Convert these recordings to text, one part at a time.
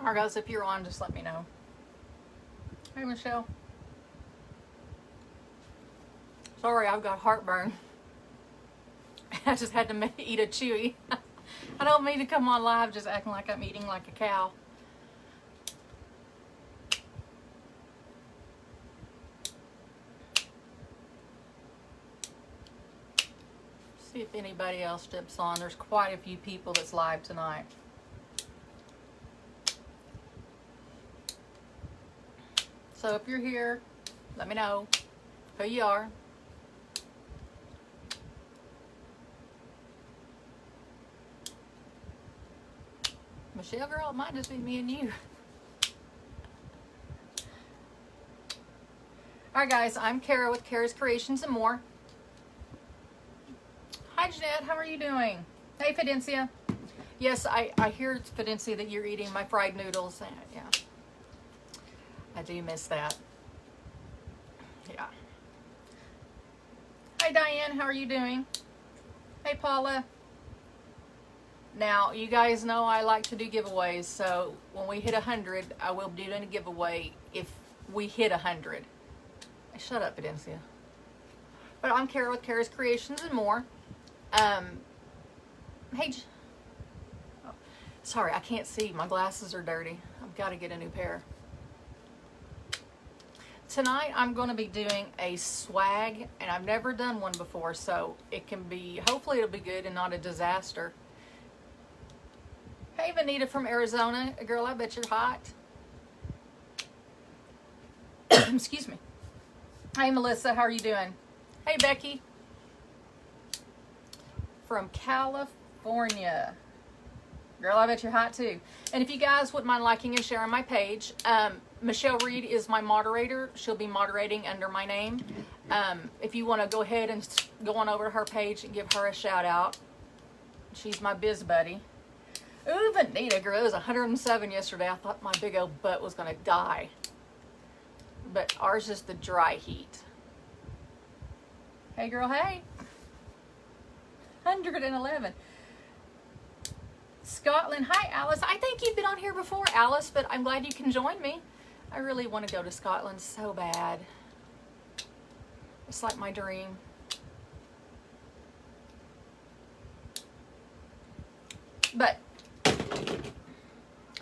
Alright guys, if you're on, just let me know. Hey Michelle. Sorry, I've got heartburn. I just had to eat a Chewy. I don't mean to come on live just acting like I'm eating like a cow. See if anybody else dips on. There's quite a few people that's live tonight. So if you're here, let me know who you are. Michelle, girl, it might just be me and you. Alright guys, I'm Kara with Kara's Creations and More. Hi Jeanette, how are you doing? Hey Fidencia. Yes, I hear, Fidencia, that you're eating my fried noodles. Yeah, I do miss that. Yeah. Hi Diane, how are you doing? Hey Paula. Now, you guys know I like to do giveaways, so when we hit 100, I will be doing a giveaway if we hit 100. Shut up, Fidencia. But I'm Kara with Kara's Creations and More. Hey, oh, sorry, I can't see. My glasses are dirty. I've got to get a new pair. Tonight, I'm going to be doing a swag, and I've never done one before, so it can be, hopefully it'll be good and not a disaster. Hey, Vanita from Arizona. Girl, I bet you're hot. Excuse me. Hey, Melissa, how are you doing? Hey, Becky. From California. Girl, I bet you're hot too. And if you guys wouldn't mind liking and sharing my page, Michelle Reed is my moderator. She'll be moderating under my name. If you want to go ahead and go on over to her page and give her a shout out. She's my biz buddy. Ooh, Vanita, girl, it was 107 yesterday. I thought my big old butt was going to die. But ours is the dry heat. Hey, girl, hey. 111. Scotland. Hi, Alice. I think you've been on here before, Alice, but I'm glad you can join me. I really want to go to Scotland so bad. It's like my dream. But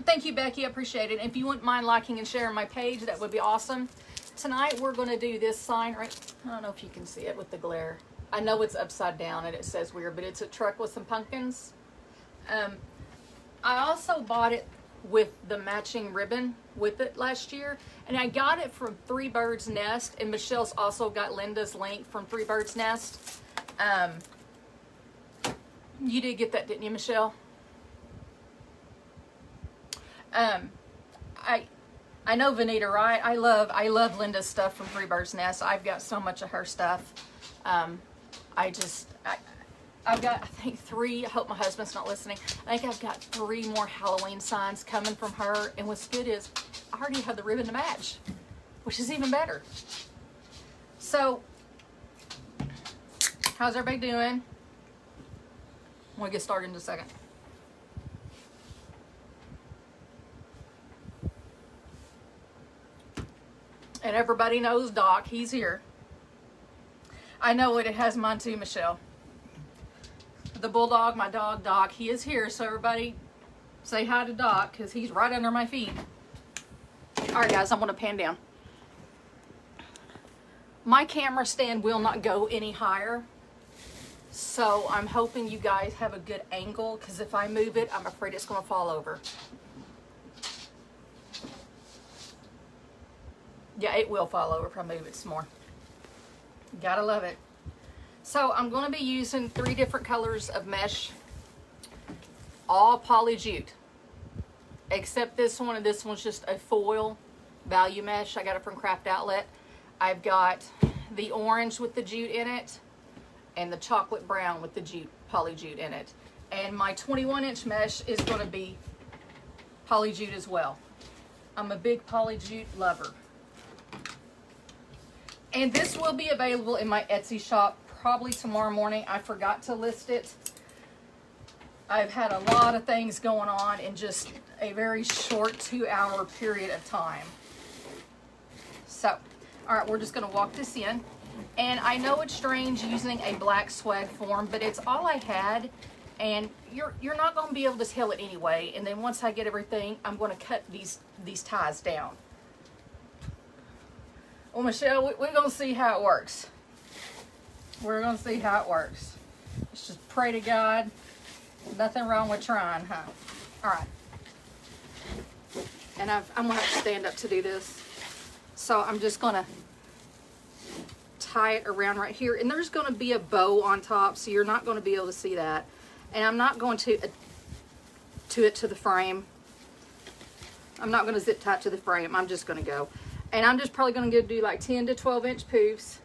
thank you, Becky. I appreciate it. If you wouldn't mind liking and sharing my page, that would be awesome. Tonight, we're going to do this sign right. I don't know if you can see it with the glare. I know it's upside down and it says weird, but it's a truck with some pumpkins. I also bought it with the matching ribbon with it last year, and I got it from Three Birds Nest, and Michelle's also got Linda's link from Three Birds Nest. You did get that, didn't you, Michelle? I know Vanita, right? I love Linda's stuff from Three Birds Nest. I've got so much of her stuff. I've got, I think, 3, I hope my husband's not listening. I think I've got 3 more Halloween signs coming from her. And what's good is I already have the ribbon to match, which is even better. So, how's everybody doing? We'll get started in a second. And everybody knows Doc. He's here. I know it. It has mine too, Michelle. The bulldog, my dog, Doc, he is here. So everybody say hi to Doc because he's right under my feet. All right, guys, I'm going to pan down. My camera stand will not go any higher. So I'm hoping you guys have a good angle because if I move it, I'm afraid it's going to fall over. Yeah, it will fall over if I move it some more. Gotta love it. So I'm going to be using 3 different colors of mesh. All poly jute. Except this one, and this one's just a foil value mesh. I got it from Craft Outlet. I've got the orange with the jute in it. And the chocolate brown with the jute, poly jute in it. And my 21-inch mesh is going to be poly jute as well. I'm a big poly jute lover. And this will be available in my Etsy shop probably tomorrow morning. I forgot to list it. I've had a lot of things going on in just a very short 2-hour period of time. So, all right, we're just gonna walk this in. And I know it's strange using a black swag form, but it's all I had. And you're not gonna be able to tell it anyway. And then once I get everything, I'm gonna cut these ties down. Well, Michelle, we're gonna see how it works. We're gonna see how it works. Let's just pray to God. Nothing wrong with trying, huh? All right. And I'm gonna have to stand up to do this. So I'm just gonna tie it around right here. And there's gonna be a bow on top, so you're not gonna be able to see that. And I'm not going to it to the frame. I'm not gonna zip tie it to the frame. I'm just gonna go. And I'm just probably gonna do like 10 to 12 inch poofs.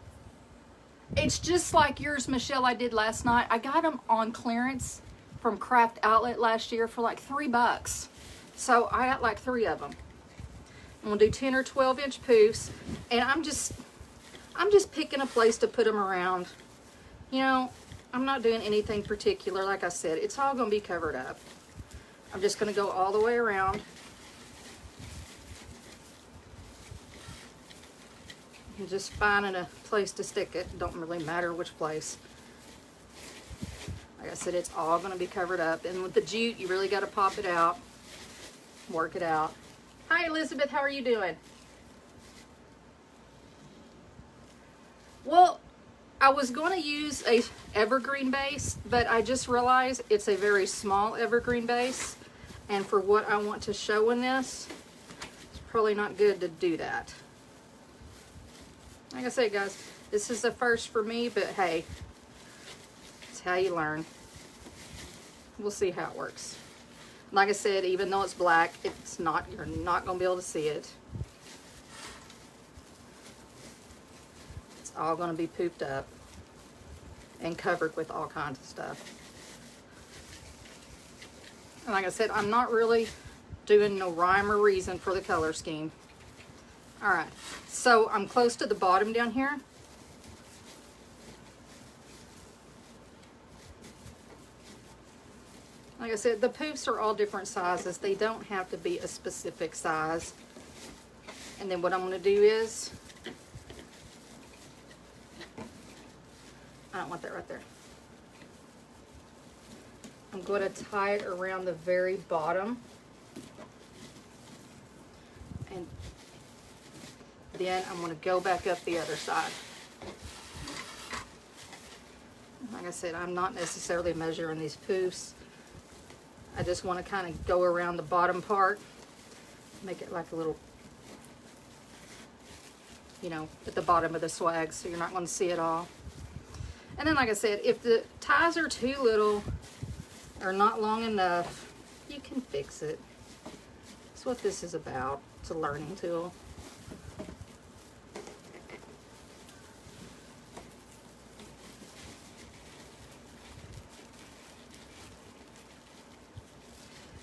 It's just like yours, Michelle, I did last night. I got them on clearance from Craft Outlet last year for like $3. So I got like 3 of them. I'm gonna do 10 or 12 inch poofs, and I'm just picking a place to put them around. You know, I'm not doing anything particular. Like I said, it's all gonna be covered up. I'm just gonna go all the way around. And just finding a place to stick it. Don't really matter which place. Like I said, it's all going to be covered up. And with the jute, you really got to pop it out. Work it out. Hi, Elizabeth. How are you doing? Well, I was going to use a evergreen base, but I just realized it's a very small evergreen base. And for what I want to show in this, it's probably not good to do that. Like I said, guys, this is the first for me, but hey, it's how you learn. We'll see how it works. Like I said, even though it's black, it's not, you're not going to be able to see it. It's all going to be pooped up and covered with all kinds of stuff. And like I said, I'm not really doing no rhyme or reason for the color scheme. All right, so I'm close to the bottom down here. Like I said, the poofs are all different sizes. They don't have to be a specific size. And then what I'm going to do is, I don't want that right there. I'm going to tie it around the very bottom. And then I'm going to go back up the other side. Like I said, I'm not necessarily measuring these poofs. I just want to kind of go around the bottom part, make it like a little, you know, at the bottom of the swag, so you're not going to see it all. And then, like I said, if the ties are too little or not long enough, you can fix it. That's what this is about. It's a learning tool.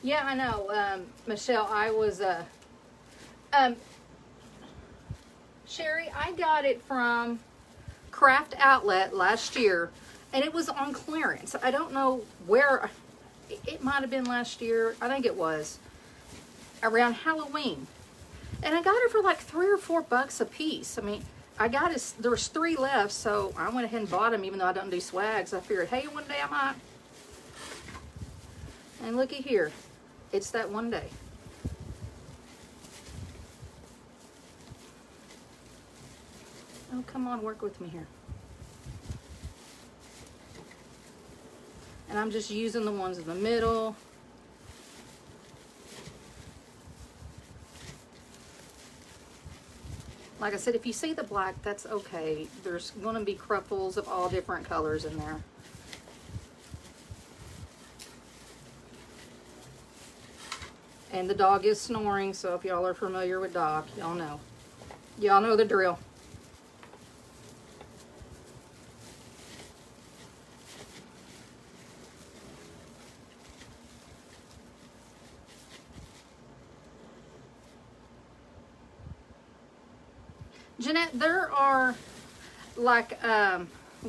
Yeah, I know, Michelle, I was, Sherry, I got it from Craft Outlet last year, and it was on clearance. I don't know where, it might have been last year, I think it was, around Halloween. And I got it for like $3 or $4 a piece. I mean, I got it, there was 3 left, so I went ahead and bought them, even though I don't do swags. I figured, hey, one day I might. And looky here. It's that one day. Oh, come on, work with me here. And I'm just using the ones in the middle. Like I said, if you see the black, that's okay. There's going to be cruffles of all different colors in there. And the dog is snoring, so if y'all are familiar with Doc, y'all know. Y'all know the drill. Jeanette, there are like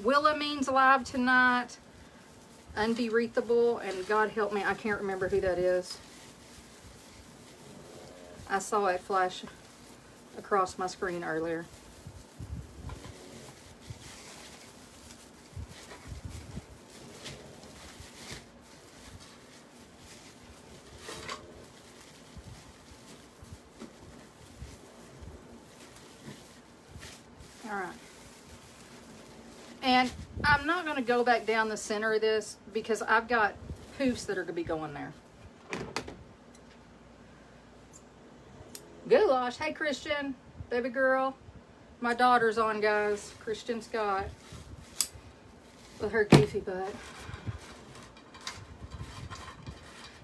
Willa Means Live tonight. Unbreathable, and God help me, I can't remember who that is. I saw it flash across my screen earlier. All right. And I'm not going to go back down the center of this because I've got poofs that are going to be going there. Goulash. Hey, Christian. Baby girl. My daughter's on, guys. Christian Scott. With her goofy butt.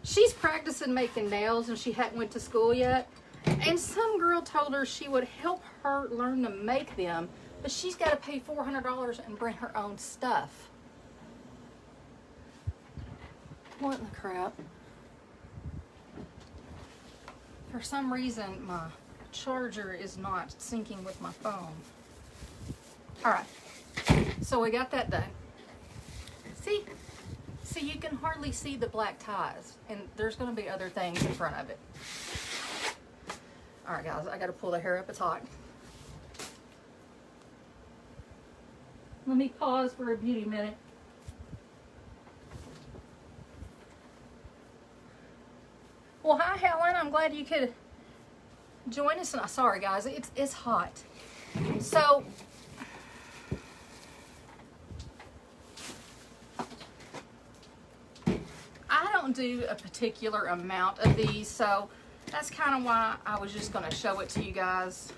She's practicing making nails and she hadn't went to school yet. And some girl told her she would help her learn to make them. But she's got to pay $400 and bring her own stuff. What in the crap? For some reason, my charger is not syncing with my phone. All right. So we got that done. See, you can hardly see the black ties. And there's going to be other things in front of it. All right, guys. I got to pull the hair up. It's hot. Let me pause for a beauty minute. Well, hi, Helen. I'm glad you could join us. Sorry, guys. It's hot. So, I don't do a particular amount of these, so that's kind of why I was just going to show it to you guys.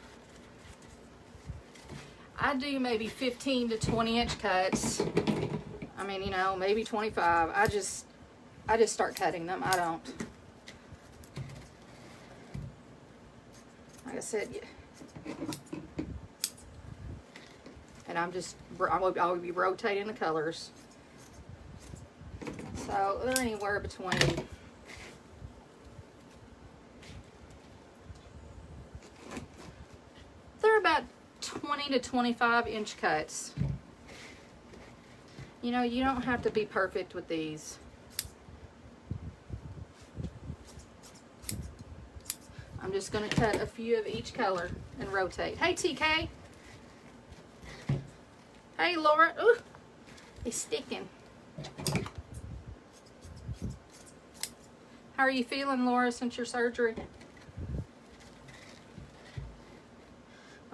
I do maybe 15 to 20 inch cuts. I mean, you know, maybe 25. I just start cutting them. I don't. Like I said, and I'll be rotating the colors. So they're anywhere between about 20 to 25 inch cuts. You know, you don't have to be perfect with these. I'm just going to cut a few of each color and rotate. Hey, TK. Hey, Laura. Ooh, it's sticking. How are you feeling, Laura, since your surgery?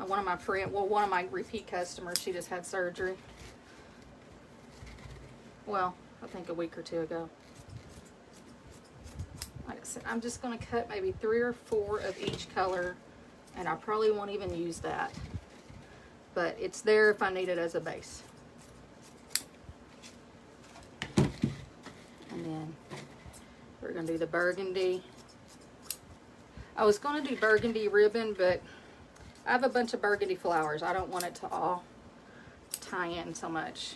One of my repeat customers, she just had surgery. Well, I think a week or two ago. Like I said, I'm just going to cut maybe 3 or 4 of each color, and I probably won't even use that. But it's there if I need it as a base. And then we're going to do the burgundy. I was going to do burgundy ribbon, but I have a bunch of burgundy flowers. I don't want it to all tie in so much.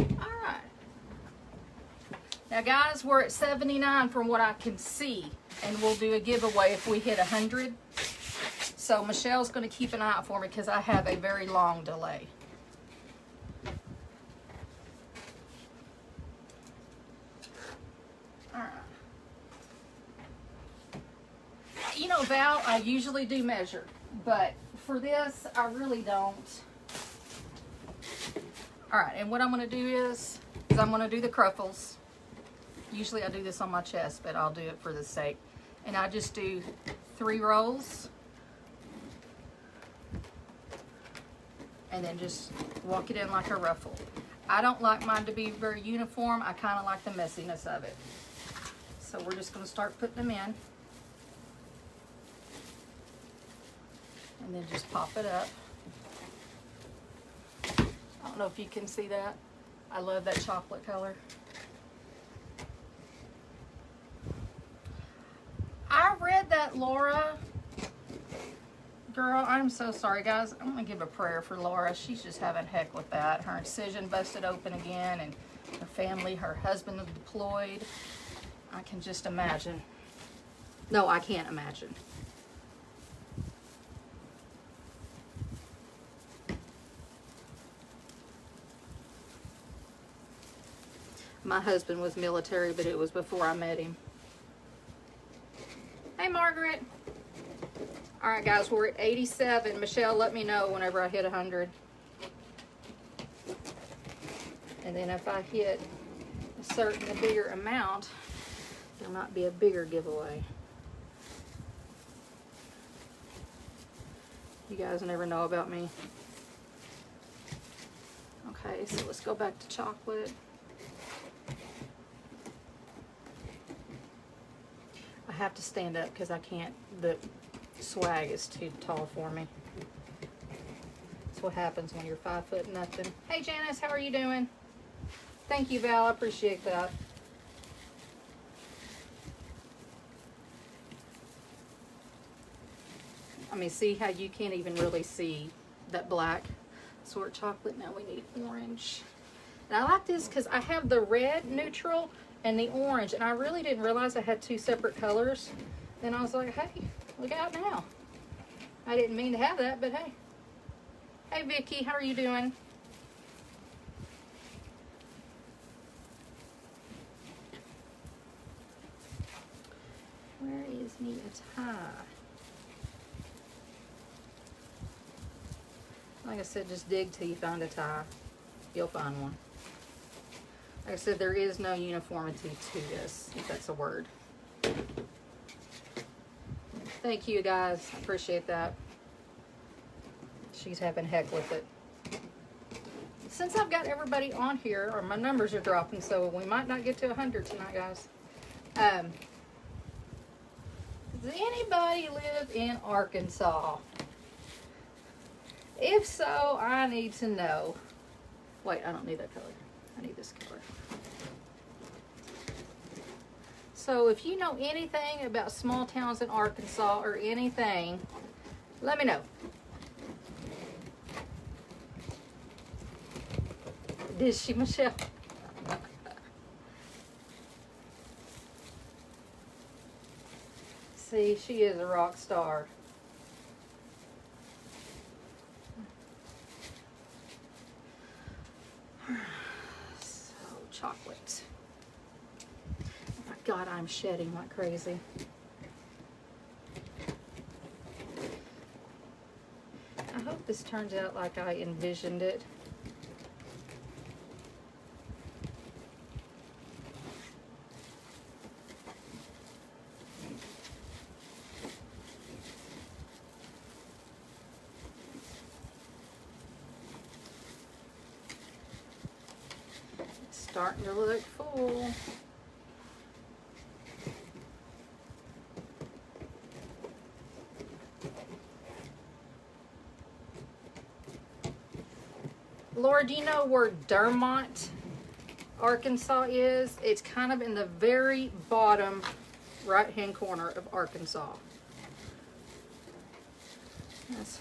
Alright. Now guys, we're at 79 from what I can see. And we'll do a giveaway if we hit 100. So Michelle's going to keep an eye out for me because I have a very long delay. You know, Val, I usually do measure, but for this, I really don't. All right, and what I'm going to do is I'm going to do the cruffles. Usually I do this on my chest, but I'll do it for the sake. And I just do 3 rolls. And then just walk it in like a ruffle. I don't like mine to be very uniform. I kind of like the messiness of it. So we're just going to start putting them in. And then just pop it up. I don't know if you can see that. I love that chocolate color. I read that, Laura. Girl, I'm so sorry, guys. I'm going to give a prayer for Laura. She's just having heck with that. Her incision busted open again, and her family, her husband is deployed. I can just imagine. No, I can't imagine. My husband was military, but it was before I met him. Hey, Margaret. All right, guys, we're at 87. Michelle, let me know whenever I hit 100. And then if I hit a bigger amount, there might be a bigger giveaway. You guys never know about me. Okay, so let's go back to chocolate. I have to stand up because I can't, the swag is too tall for me. That's what happens when you're 5 foot nothing. Hey Janice, how are you doing? Thank you, Val, I appreciate that. I mean, see how you can't even really see that black sort chocolate. Now we need orange. And I like this because I have the red neutral and the orange, and I really didn't realize I had two separate colors. Then I was like, hey, look out now. I didn't mean to have that, but hey. Hey Vicky, how are you doing? Where is me a tie? Like I said, just dig till you find a tie. You'll find one. Like I said, there is no uniformity to this, if that's a word. Thank you guys, I appreciate that. She's having heck with it. Since I've got everybody on here, or my numbers are dropping, so we might not get to 100 tonight, guys. Does anybody live in Arkansas? If so, I need to know. Wait, I don't need that color. I need this color. So if you know anything about small towns in Arkansas or anything, let me know. Did she, Michelle? See, she is a rock star. So, chocolate. Oh my God, I'm shedding like crazy. I hope this turns out like I envisioned it. Starting to look full. Laura, do you know where Dermont, Arkansas is? It's kind of in the very bottom right-hand corner of Arkansas. That's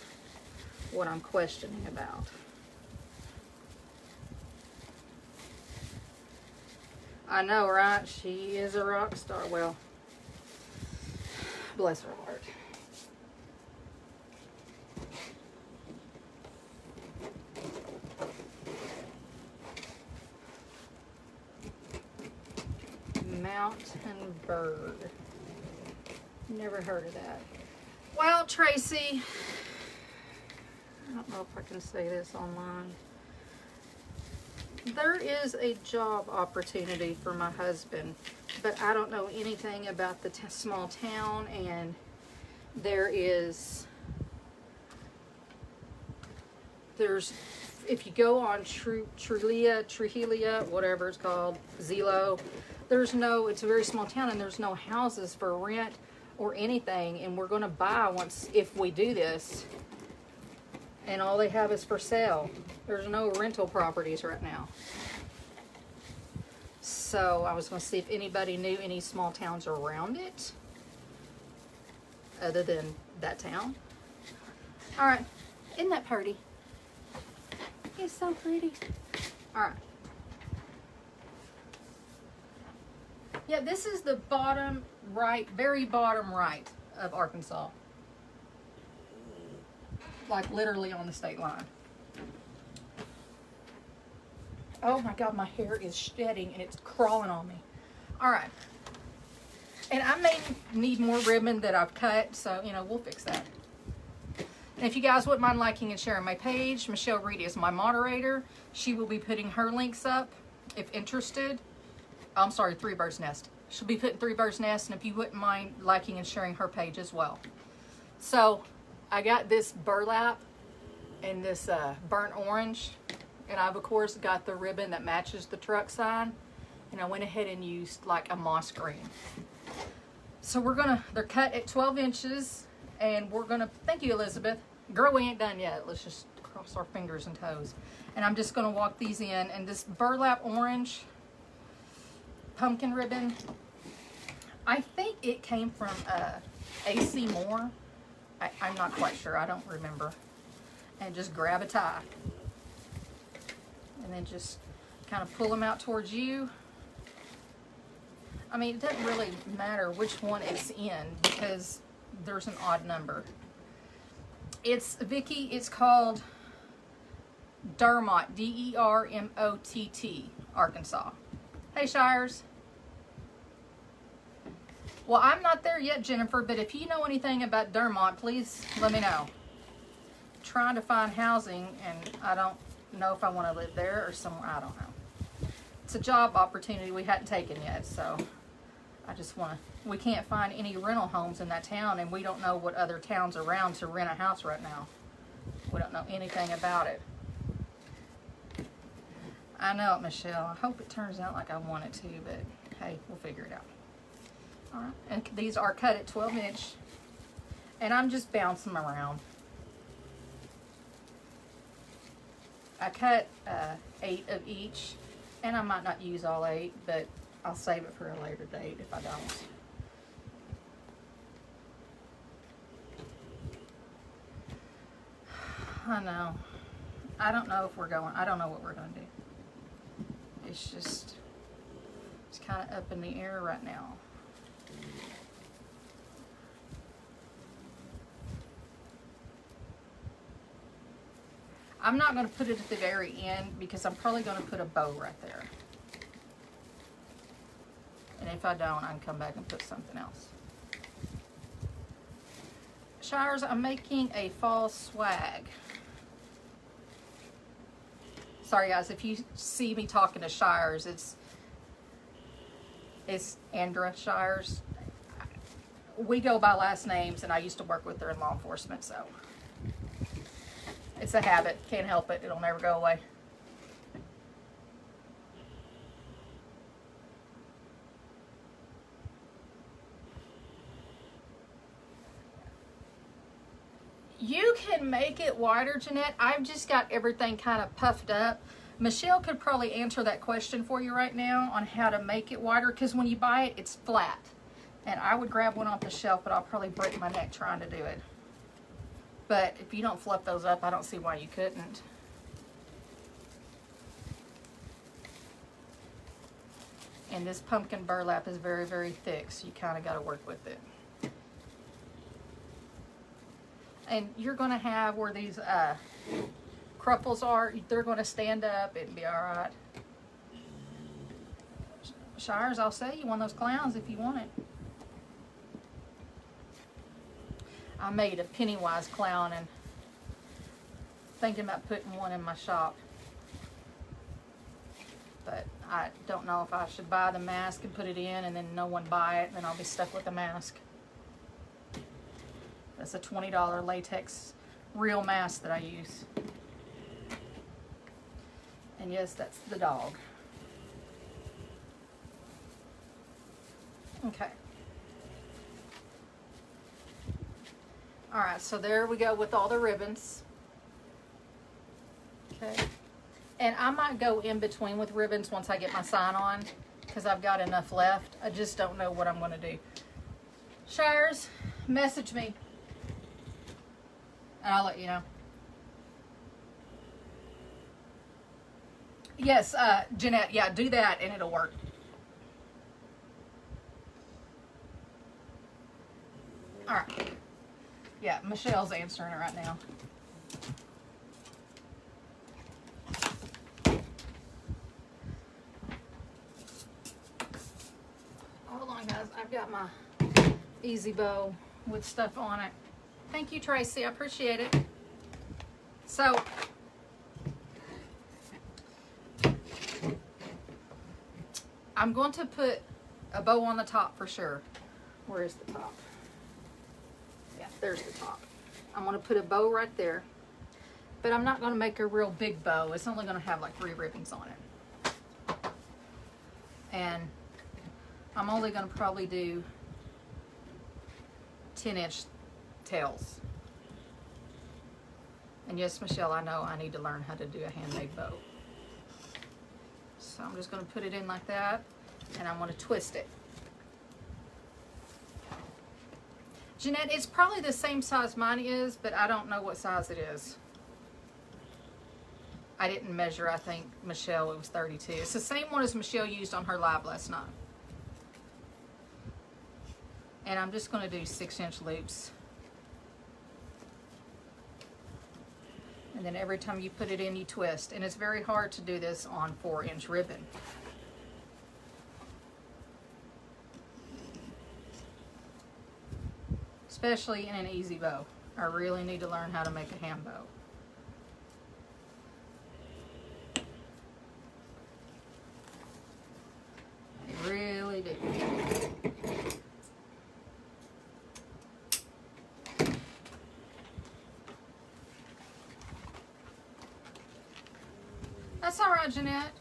what I'm questioning about. I know, right? She is a rock star. Well, bless her heart. Mountain Bird. Never heard of that. Well, Tracy, I don't know if I can say this online. There is a job opportunity for my husband, but I don't know anything about the small town, and there's, if you go on Trujillo, whatever it's called, Zillow, it's a very small town, and there's no houses for rent or anything, and we're going to buy once, if we do this, and all they have is for sale. There's no rental properties right now. So I was going to see if anybody knew any small towns around it other than that town. All right, isn't that pretty? It's so pretty. All right. Yeah, this is the bottom right, very bottom right of Arkansas. Like literally on the state line. Oh my God, my hair is shedding and it's crawling on me. All right. And I may need more ribbon that I've cut, so, you know, we'll fix that. And if you guys wouldn't mind liking and sharing my page, Michelle Reed is my moderator. She will be putting her links up if interested. I'm sorry, Three Birds Nest. She'll be putting Three Birds Nest, and if you wouldn't mind liking and sharing her page as well. So I got this burlap and this burnt orange, and I've of course got the ribbon that matches the truck sign, and I went ahead and used like a moss green. So they're cut at 12 inches, and we're gonna, thank you Elizabeth. Girl, we ain't done yet. Let's just cross our fingers and toes. And I'm just gonna walk these in, and this burlap orange pumpkin ribbon, I think it came from AC Moore. I'm not quite sure, I don't remember. And just grab a tie. And then just kind of pull them out towards you. I mean, it doesn't really matter which one it's in because there's an odd number. It's, Vicki, it's called Dermott, D-E-R-M-O-T-T, Arkansas. Hey, Shires. Well, I'm not there yet, Jennifer, but if you know anything about Dermott, please let me know. Trying to find housing, and I don't know if I want to live there or somewhere, I don't know. It's a job opportunity we hadn't taken yet, so I just want to, we can't find any rental homes in that town, and we don't know what other towns around to rent a house right now. We don't know anything about it. I know it, Michelle. I hope it turns out like I want it to, but hey, we'll figure it out. All right, and these are cut at 12 inch, and I'm just bouncing them around. I cut 8 of each, and I might not use all 8, but I'll save it for a later date if I don't. I know. I don't know if we're going, I don't know what we're going to do. It's kind of up in the air right now. I'm not going to put it at the very end because I'm probably going to put a bow right there. And if I don't, I can come back and put something else. Shires, I'm making a fall swag. Sorry guys, if you see me talking to Shires, it's Andra Shires. We go by last names, and I used to work with her in law enforcement, so it's a habit. Can't help it. It'll never go away. You can make it wider, Jeanette. I've just got everything kind of puffed up. Michelle could probably answer that question for you right now on how to make it wider, because when you buy it, it's flat. And I would grab one off the shelf, but I'll probably break my neck trying to do it. But if you don't fluff those up, I don't see why you couldn't. And this pumpkin burlap is very, very thick, so you kind of got to work with it. And you're going to have where these cruffles are, they're going to stand up and be all right. Shires, I'll sell you one of those clowns if you want it. I made a Pennywise clown and thinking about putting one in my shop. But I don't know if I should buy the mask and put it in and then no one buy it and then I'll be stuck with the mask. That's a $20 latex real mask that I use. And yes, that's the dog. Okay. All right, so there we go with all the ribbons. Okay. And I might go in between with ribbons once I get my sign on because I've got enough left. I just don't know what I'm going to do. Shires, message me. And I'll let you know. Yes, Jeanette, yeah, do that and it'll work. All right. Yeah, Michelle's answering it right now. I've got my easy bow with stuff on it. Thank you, Tracy. I appreciate it. So, I'm going to put a bow on the top for sure. Where is the top? Yeah, there's the top. I'm going to put a bow right there. But I'm not going to make a real big bow. It's only going to have like 3 ribbons on it. And I'm only going to probably do 10-inch tails. And yes, Michelle, I know I need to learn how to do a handmade bow. So I'm just going to put it in like that, and I'm going to twist it. Jeanette, it's probably the same size mine is, but I don't know what size it is. I didn't measure, I think, Michelle, it was 32. It's the same one as Michelle used on her live last night. And I'm just going to do 6-inch loops. And then every time you put it in, you twist. And it's very hard to do this on 4-inch ribbon. Especially in an easy bow. I really need to learn how to make a hand bow. I really do. That's all right, Jeanette.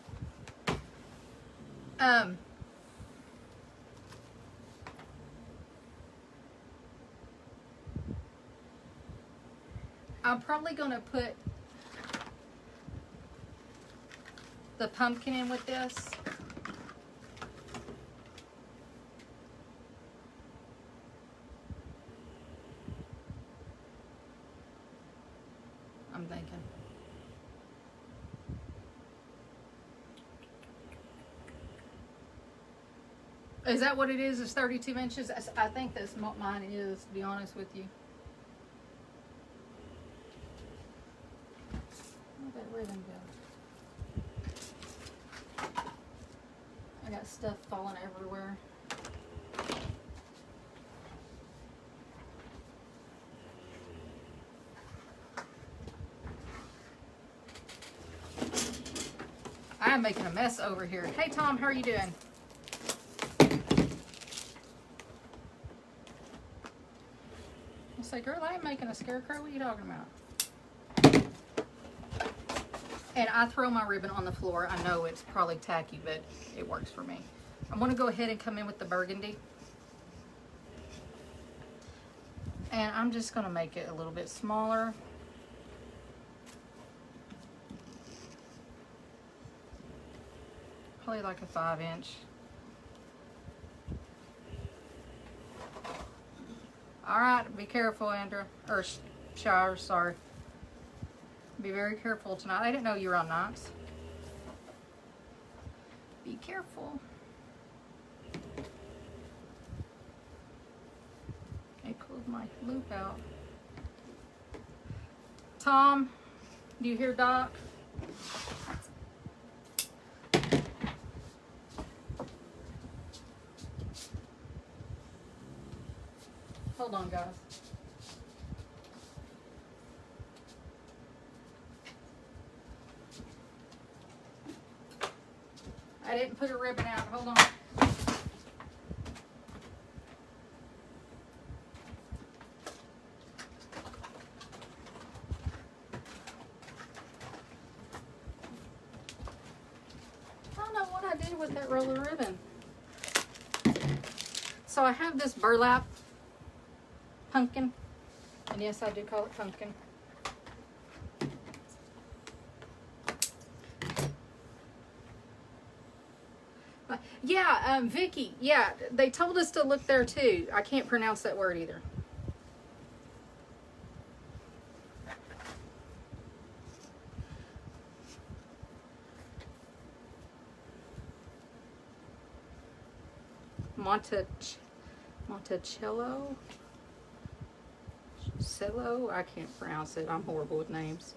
I'm probably going to put the pumpkin in with this. I'm thinking. Is that what it is? It's 32 inches? I think that's what mine is, to be honest with you. Where'd that ribbon go? I got stuff falling everywhere. I am making a mess over here. Hey Tom, how are you doing? I say, girl, I ain't making a scarecrow. What are you talking about? And I throw my ribbon on the floor. I know it's probably tacky, but it works for me. I'm going to go ahead and come in with the burgundy. And I'm just going to make it a little bit smaller. Probably like a 5-inch. All right, be careful, Andrew. Or Shire, sorry. Be very careful tonight. I didn't know you were on nights. Be careful. I pulled my loop out. Tom, do you hear Doc? Hold on, guys. I didn't put a ribbon out. Hold on. I don't know what I did with that roll of ribbon. So I have this burlap pumpkin, and yes, I do call it pumpkin. Yeah, Vicky, yeah, they told us to look there too. I can't pronounce that word either. Monticello? Cello? I can't pronounce it. I'm horrible with names.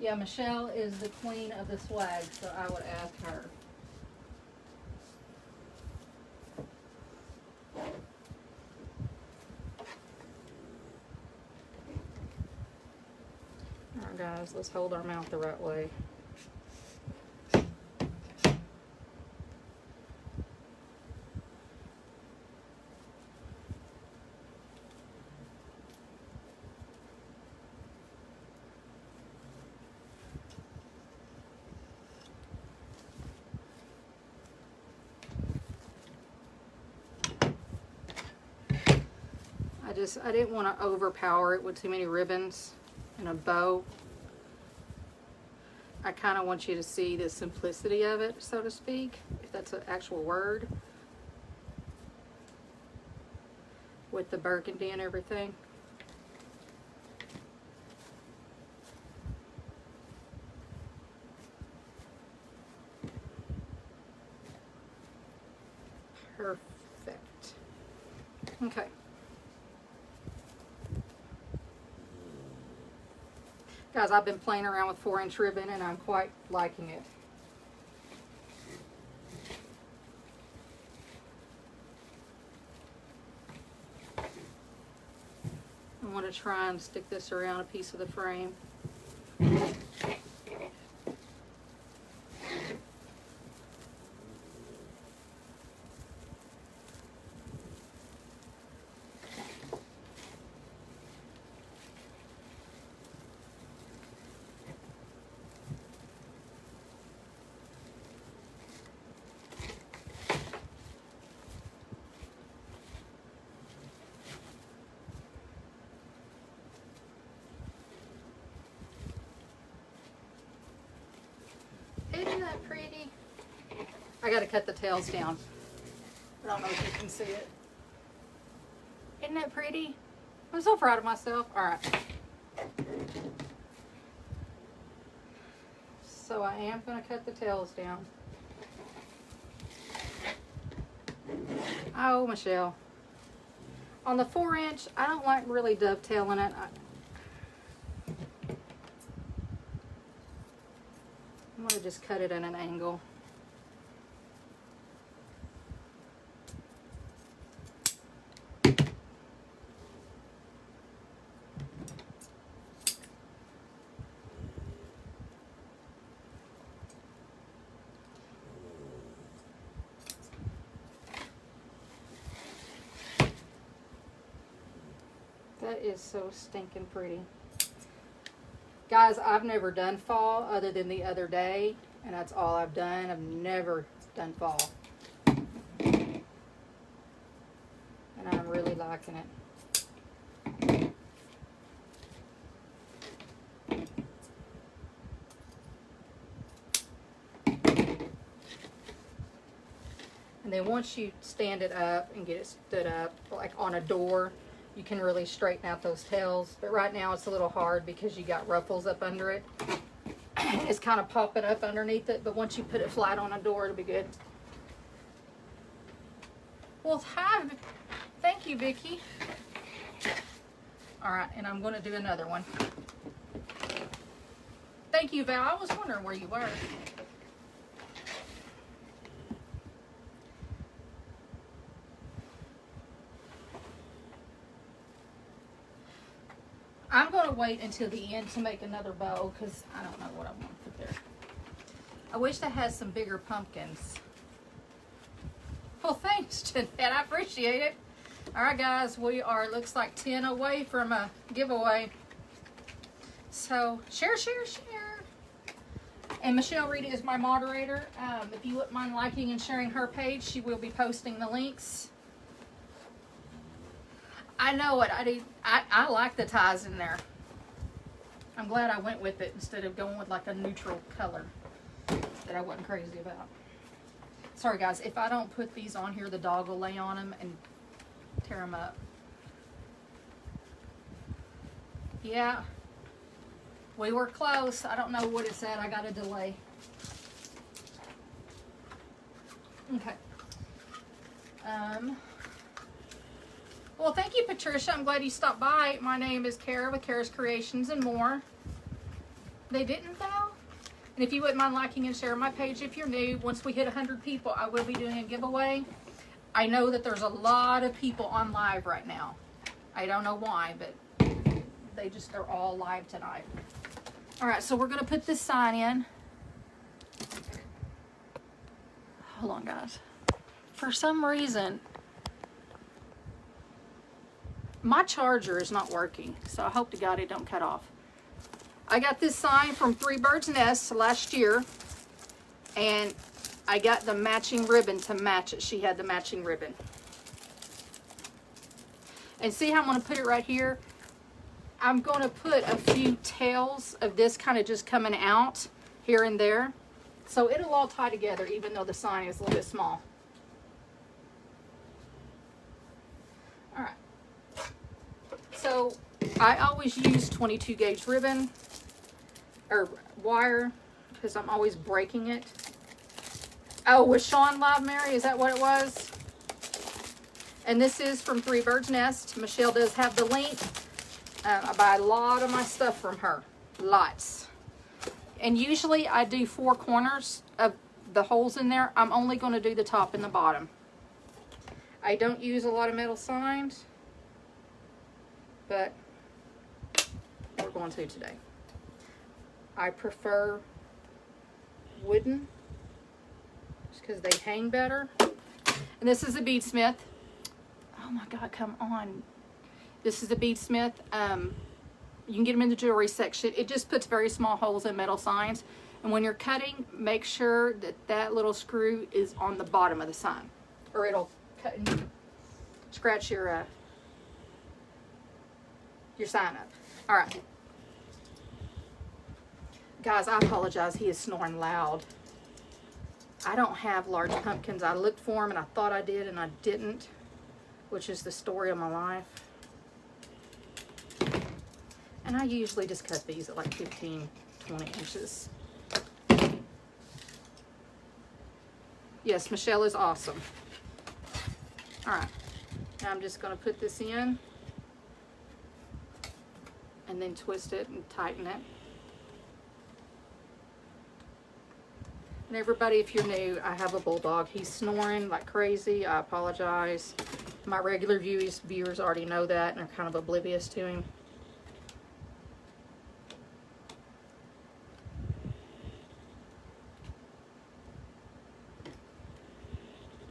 Yeah, Michelle is the queen of the swag, so I would ask her. Alright guys, let's hold our mouth the right way. I didn't want to overpower it with too many ribbons and a bow. I kind of want you to see the simplicity of it, so to speak, if that's an actual word, with the burgundy and everything. Perfect. Okay. Guys, I've been playing around with 4-inch ribbon and I'm quite liking it. I want to try and stick this around a piece of the frame. Isn't that pretty? I gotta cut the tails down. I don't know if you can see it. Isn't that pretty? I'm so proud of myself. Alright. So I am gonna cut the tails down. Oh, Michelle. On the 4-inch, I don't like really dovetailing it. I'm going to just cut it at an angle. That is so stinking pretty. Guys, I've never done fall other than the other day, and that's all I've done. I've never done fall. And I'm really liking it. And then once you stand it up and get it stood up, like on a door, you can really straighten out those tails. But right now it's a little hard because you got ruffles up under it. It's kind of popping up underneath it, but once you put it flat on a door, it'll be good. Well, hi. Thank you, Vicki. All right, and I'm going to do another one. Thank you, Val. I was wondering where you were. I'm going to wait until the end to make another bow because I don't know what I want to put there. I wish I had some bigger pumpkins. Well, thanks, Jeanette. I appreciate it. All right, guys. We are, looks like 10 away from a giveaway. So, share, share, share. And Michelle Rita is my moderator. If you wouldn't mind liking and sharing her page, she will be posting the links. I know it. I like the ties in there. I'm glad I went with it instead of going with like a neutral color that I wasn't crazy about. Sorry guys, if I don't put these on here, the dog will lay on them and tear them up. Yeah, we were close. I don't know what it said. I got a delay. Okay. Well, thank you, Patricia. I'm glad you stopped by. My name is Kara with Kara's Creations and More. They didn't though. And if you wouldn't mind liking and sharing my page if you're new, once we hit 100 people, I will be doing a giveaway. I know that there's a lot of people on live right now. I don't know why, but they're all live tonight. All right, so we're gonna put this sign in. Hold on, guys. For some reason, my charger is not working, so I hope to God it don't cut off. I got this sign from Three Birds Nest last year, and I got the matching ribbon to match it. She had the matching ribbon. And see how I'm going to put it right here? I'm going to put a few tails of this kind of just coming out here and there. So it'll all tie together even though the sign is a little bit small. All right. So I always use 22 gauge ribbon or wire because I'm always breaking it. Oh, was Sean live, Mary? Is that what it was? And this is from Three Birds Nest. Michelle does have the link. I buy a lot of my stuff from her. Lots. And usually I do 4 corners of the holes in there. I'm only going to do the top and the bottom. I don't use a lot of metal signs, but we're going to today. I prefer wooden just because they hang better. And this is a beadsmith. Oh my God, come on. This is a beadsmith. You can get them in the jewelry section. It just puts very small holes in metal signs. And when you're cutting, make sure that that little screw is on the bottom of the sign, or it'll cut and scratch your sign up. All right. Guys, I apologize. He is snoring loud. I don't have large pumpkins. I looked for them and I thought I did and I didn't, which is the story of my life. And I usually just cut these at like 15, 20 inches. Yes, Michelle is awesome. All right, now I'm just going to put this in and then twist it and tighten it. And everybody, if you're new, I have a bulldog. He's snoring like crazy. I apologize. My regular viewers already know that and are kind of oblivious to him.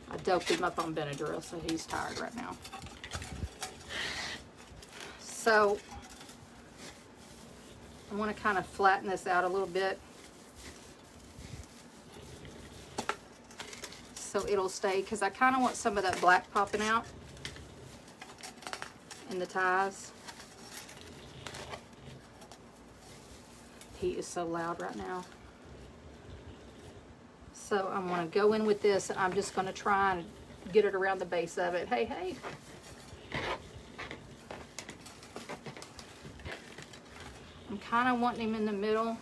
I doped him up on Benadryl, so he's tired right now. So I want to kind of flatten this out a little bit so it'll stay, because I kind of want some of that black popping out in the ties. He is so loud right now. So I'm going to go in with this, and I'm just going to try and get it around the base of it. Hey, hey. I'm kind of wanting him in the middle.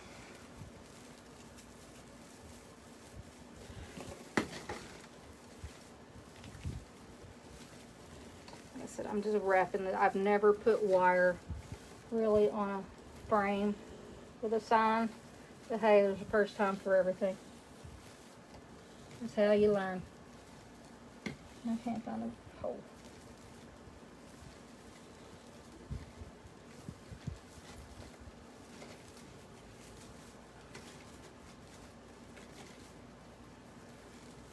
Like I said, I'm just wrapping it. I've never put wire really on a frame with a sign. But hey, there's a first time for everything. That's how you learn. I can't find a hole.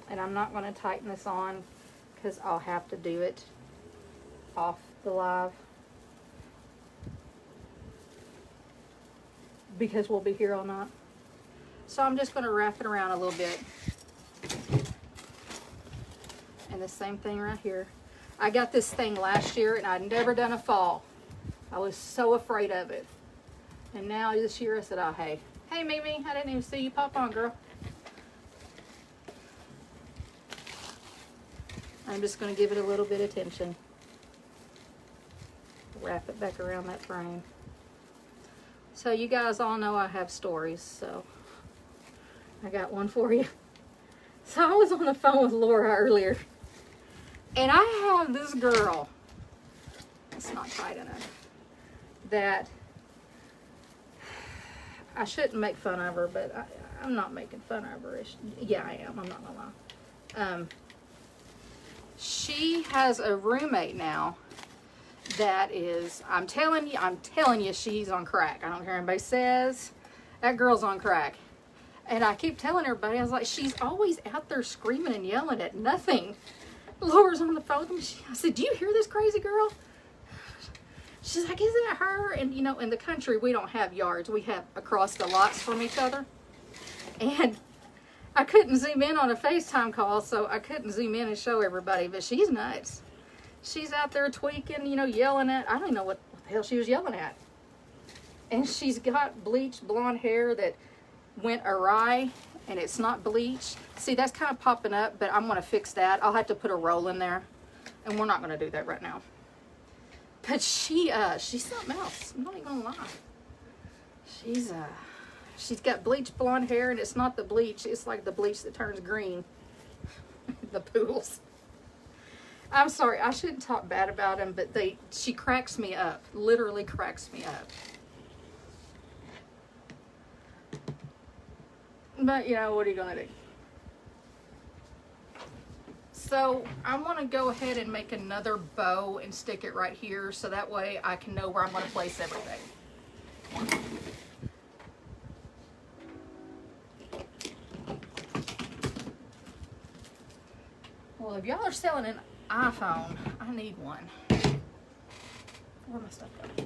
And I'm not going to tighten this on because I'll have to do it off the live, because we'll be here all night. So I'm just going to wrap it around a little bit. And the same thing right here. I got this thing last year and I'd never done a fall. I was so afraid of it. And now this year I said, oh, hey. Hey, Mimi, I didn't even see you pop on, girl. I'm just going to give it a little bit of tension. Wrap it back around that frame. So you guys all know I have stories, so I got one for you. So I was on the phone with Laura earlier, and I have this girl, it's not tight enough, that I shouldn't make fun of her, but I'm not making fun of her. Yeah, I am. I'm not gonna lie. She has a roommate now that is, I'm telling you, she's on crack. I don't care what anybody says. That girl's on crack. And I keep telling everybody, I was like, she's always out there screaming and yelling at nothing. Laura's on the phone with me. I said, do you hear this crazy girl? She's like, isn't it her? And you know, in the country, we don't have yards. We have across the lots from each other. And I couldn't zoom in on a FaceTime call, so I couldn't zoom in and show everybody, but she's nuts. She's out there tweaking, you know, yelling at, I don't know what the hell she was yelling at. And she's got bleached blonde hair that went awry, and it's not bleached. See, that's kind of popping up, but I'm going to fix that. I'll have to put a roll in there, and we're not going to do that right now. But she's something else. I'm not even going to lie. She's got bleached blonde hair, and it's not the bleach. It's like the bleach that turns green. The pools. I'm sorry. I shouldn't talk bad about them, but she cracks me up. Literally cracks me up. But, you know, what are you going to do? So, I want to go ahead and make another bow and stick it right here, so that way I can know where I'm going to place everything. Well, if y'all are selling an iPhone, I need one. Where my stuff go?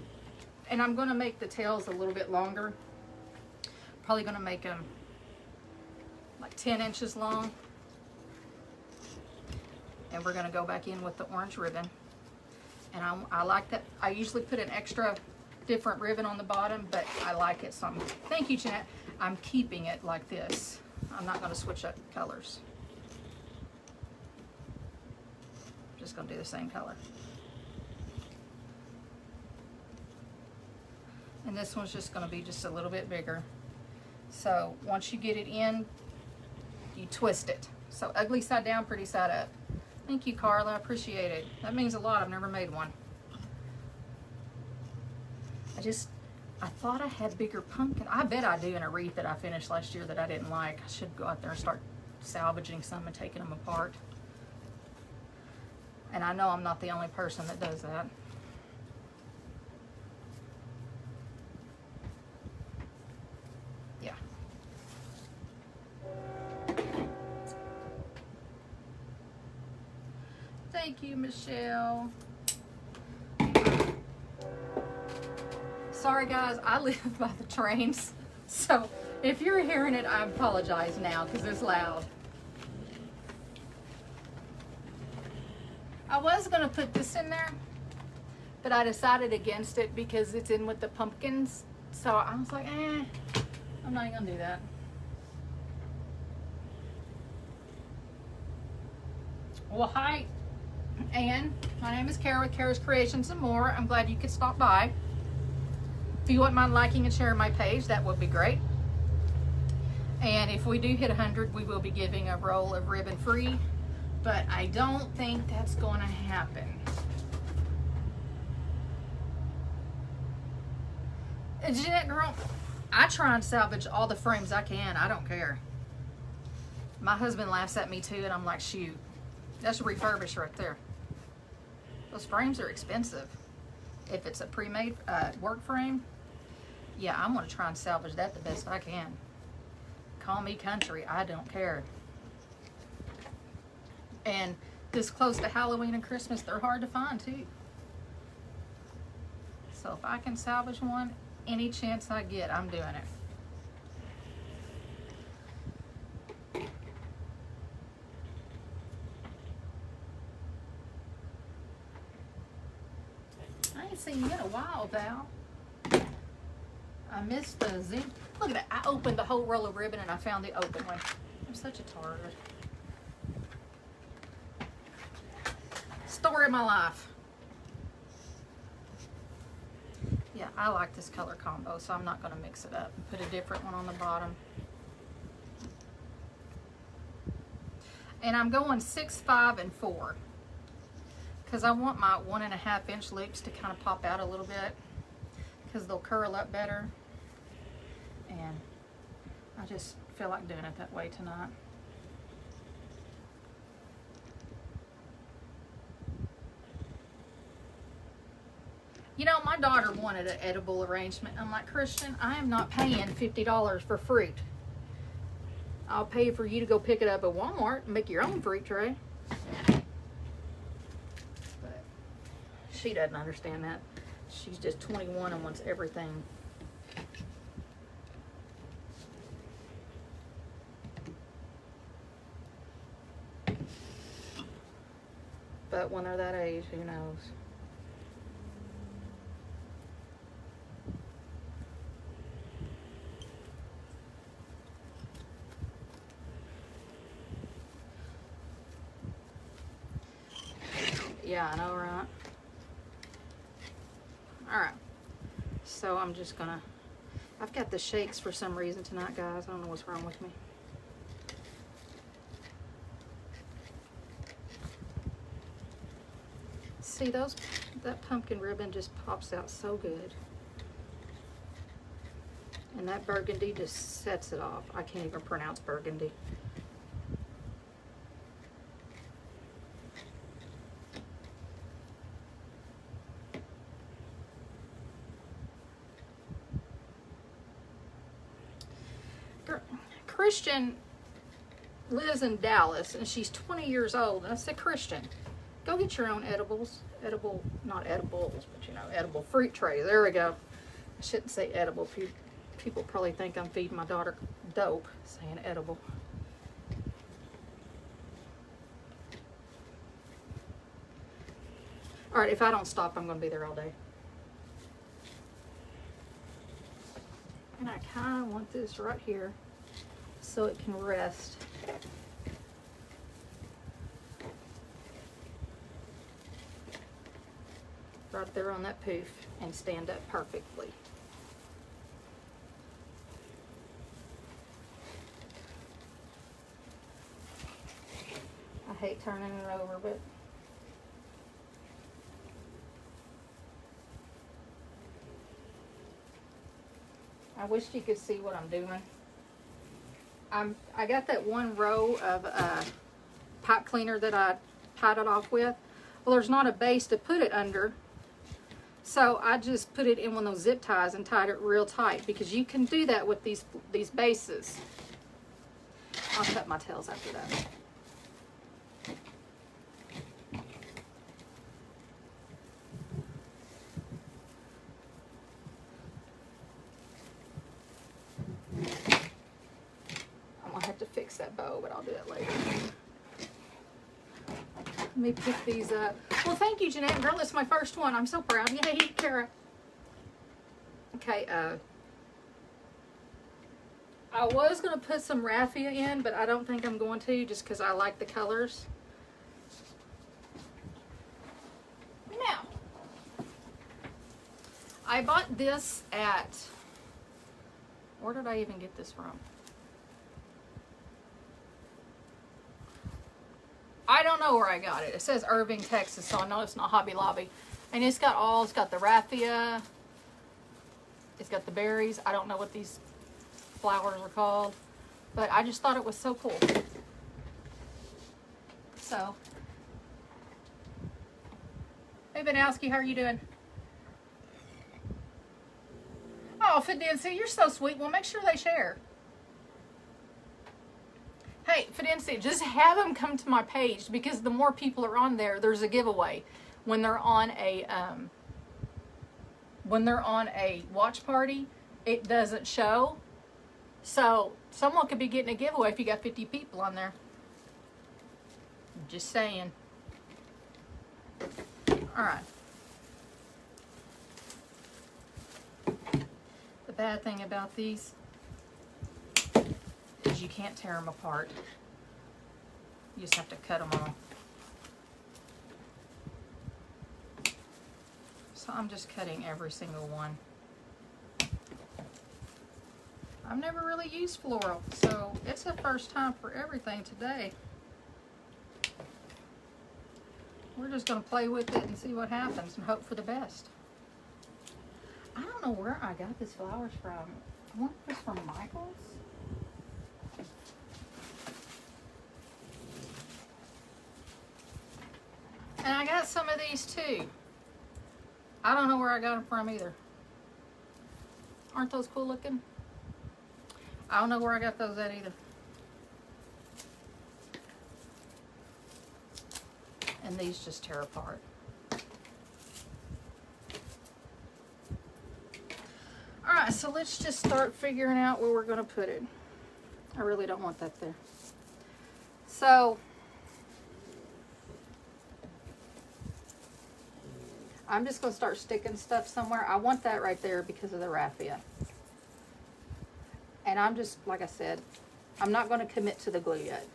And I'm going to make the tails a little bit longer. Probably going to make them like 10 inches long. And we're going to go back in with the orange ribbon. And I like that. I usually put an extra different ribbon on the bottom, but I like it. So thank you, Jeanette. I'm keeping it like this. I'm not going to switch up colors. Just going to do the same color. And this one's just going to be just a little bit bigger. So once you get it in, you twist it. So ugly side down, pretty side up. Thank you, Carla. I appreciate it. That means a lot. I've never made one. I thought I had bigger pumpkin. I bet I do in a wreath that I finished last year that I didn't like. I should go out there and start salvaging some and taking them apart. And I know I'm not the only person that does that. Yeah. Thank you, Michelle. Sorry guys, I live by the trains. So if you're hearing it, I apologize now because it's loud. I was going to put this in there, but I decided against it because it's in with the pumpkins. So I was like, I'm not even going to do that. Well, hi, Ann. My name is Kara with Kara's Creations and More. I'm glad you could stop by. If you wouldn't mind liking and sharing my page, that would be great. And if we do hit 100, we will be giving a roll of ribbon free. But I don't think that's going to happen. Jeanette, girl, I try and salvage all the frames I can. I don't care. My husband laughs at me too, and I'm like, shoot, that's refurbished right there. Those frames are expensive. If it's a pre-made work frame, yeah, I'm going to try and salvage that the best I can. Call me country. I don't care. And this close to Halloween and Christmas, they're hard to find too. So if I can salvage one, any chance I get, I'm doing it. I ain't seen you in a while, Val. I missed the Zoom. Look at that. I opened the whole roll of ribbon and I found the open one. I'm such a tard. Story of my life. Yeah, I like this color combo, so I'm not going to mix it up and put a different one on the bottom. And I'm going 6, 5, and 4 because I want my 1.5 inch loops to kind of pop out a little bit because they'll curl up better. and I just feel like doing it that way tonight. You know, my daughter wanted an edible arrangement. I'm like, Christian, I am not paying $50 for fruit. I'll pay for you to go pick it up at Walmart and make your own fruit tray. But she doesn't understand that. She's just 21 and wants everything. But when they're that age, who knows? Yeah, I know, right? Alright. So I'm just gonna... I've got the shakes for some reason tonight, guys. I don't know what's wrong with me. See, that pumpkin ribbon just pops out so good. And that burgundy just sets it off. I can't even pronounce burgundy. Christian lives in Dallas and she's 20 years old. And I said, Christian, go get your own edibles. Not edibles, but you know, edible fruit tray. There we go. I shouldn't say edible. People probably think I'm feeding my daughter dope saying edible. All right, if I don't stop, I'm going to be there all day. And I kind of want this right here so it can rest. Right there on that poof and stand up perfectly. I hate turning it over, but I wish you could see what I'm doing. I got that one row of pipe cleaner that I tied it off with. Well, there's not a base to put it under, so I just put it in one of those zip ties and tied it real tight, because you can do that with these bases. I'll cut my tails after that. That bow, but I'll do it later. Let me pick these up. Well, thank you, Jeanette. Girl, it's my first one. I'm so proud. Yay, Kara. Okay, I was going to put some raffia in, but I don't think I'm going to, just because I like the colors. Now, I bought this at... Where did I even get this from? I don't know where I got it. It says Irving, Texas, so I know it's not Hobby Lobby. And it's got the raffia. It's got the berries. I don't know what these flowers are called, but I just thought it was so cool. So, hey Banowski, how are you doing? Oh, Fidency, you're so sweet. Well, make sure they share. Hey, Fidency, just have them come to my page, because the more people are on there, there's a giveaway. When they're on a watch party, it doesn't show. So someone could be getting a giveaway if you got 50 people on there. Just saying. All right. The bad thing about these is you can't tear them apart. You just have to cut them off. So I'm just cutting every single one. I've never really used floral, so it's the first time for everything today. We're just going to play with it and see what happens and hope for the best. I don't know where I got these flowers from. I wonder if it's from Michael's. And I got some of these too. I don't know where I got them from either. Aren't those cool looking? I don't know where I got those at either. And these just tear apart. Alright, so let's just start figuring out where we're going to put it. I really don't want that there. So, I'm just going to start sticking stuff somewhere. I want that right there because of the raffia. And I'm just, like I said, I'm not going to commit to the glue yet.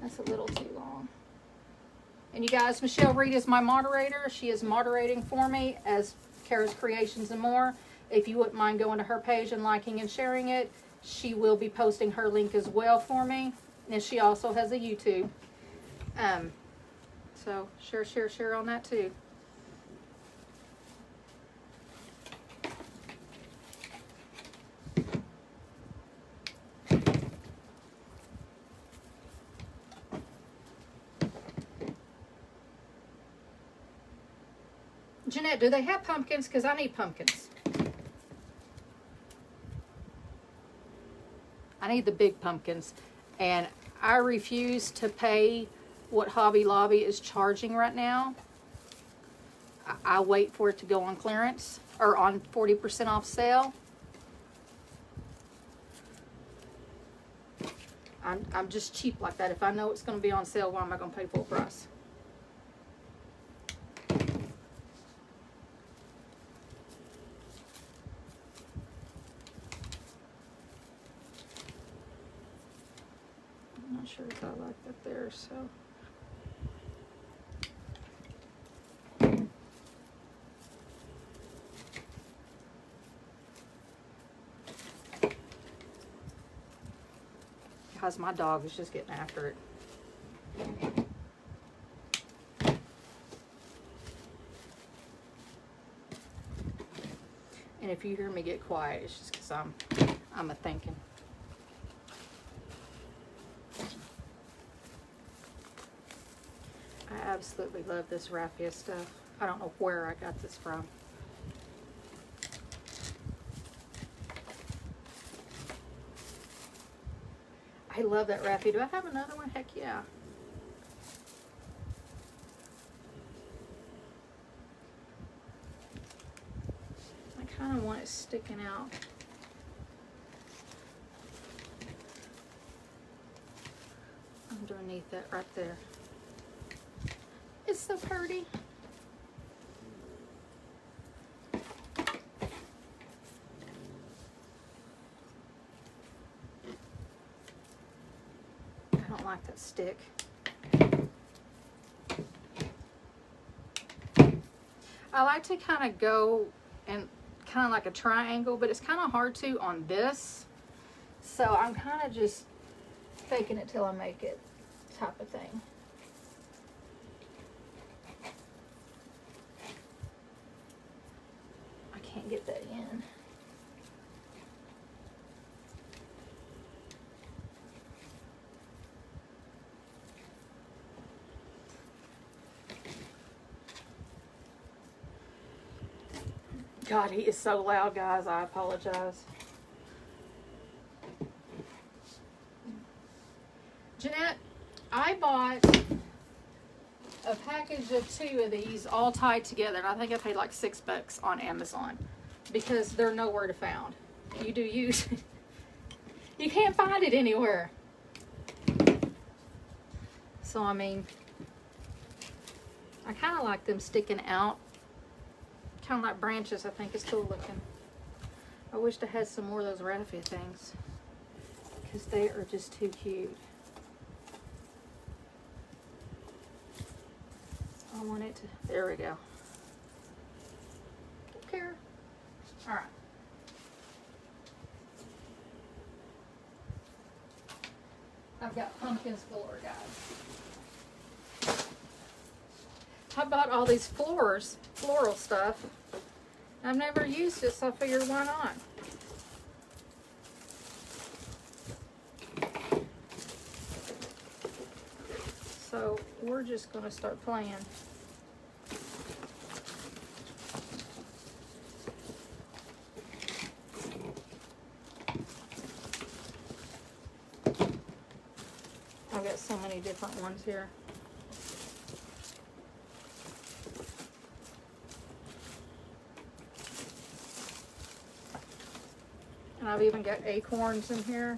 That's a little too long. And you guys, Michelle Reed is my moderator. She is moderating for me as Kara's Creations and More. If you wouldn't mind going to her page and liking and sharing it, she will be posting her link as well for me. And she also has a YouTube. So share on that too. Jeanette, do they have pumpkins? Because I need pumpkins. I need the big pumpkins. And I refuse to pay what Hobby Lobby is charging right now. I wait for it to go on clearance or on 40% off sale. I'm just cheap like that. If I know it's going to be on sale, why am I going to pay full price? I'm not sure if I like that there, so. Because my dog is just getting after it. And if you hear me get quiet, it's just because I'm a thinking. I absolutely love this raffia stuff. I don't know where I got this from. I love that raffia. Do I have another one? Heck yeah. I kind of want it sticking out. Underneath that right there. It's so pretty. I don't like that stick. I like to kind of go and kind of like a triangle, but it's kind of hard to on this. So I'm kind of just faking it till I make it type of thing. I can't get that in. God, he is so loud, guys. I apologize. Jeanette, I bought a package of 2 of these all tied together, and I think I paid like $6 on Amazon because they're nowhere to found. You do use you can't find it anywhere. So I mean, I kind of like them sticking out. Kind of like branches. I think it's cool looking. I wish I had some more of those raffia things because they are just too cute. I want it to, there we go. Don't care. All right. I've got pumpkins galore, guys. I bought all these floral stuff I've never used it, so I figured why not. So we're just going to start playing. I've got so many different ones here. And I've even got acorns in here.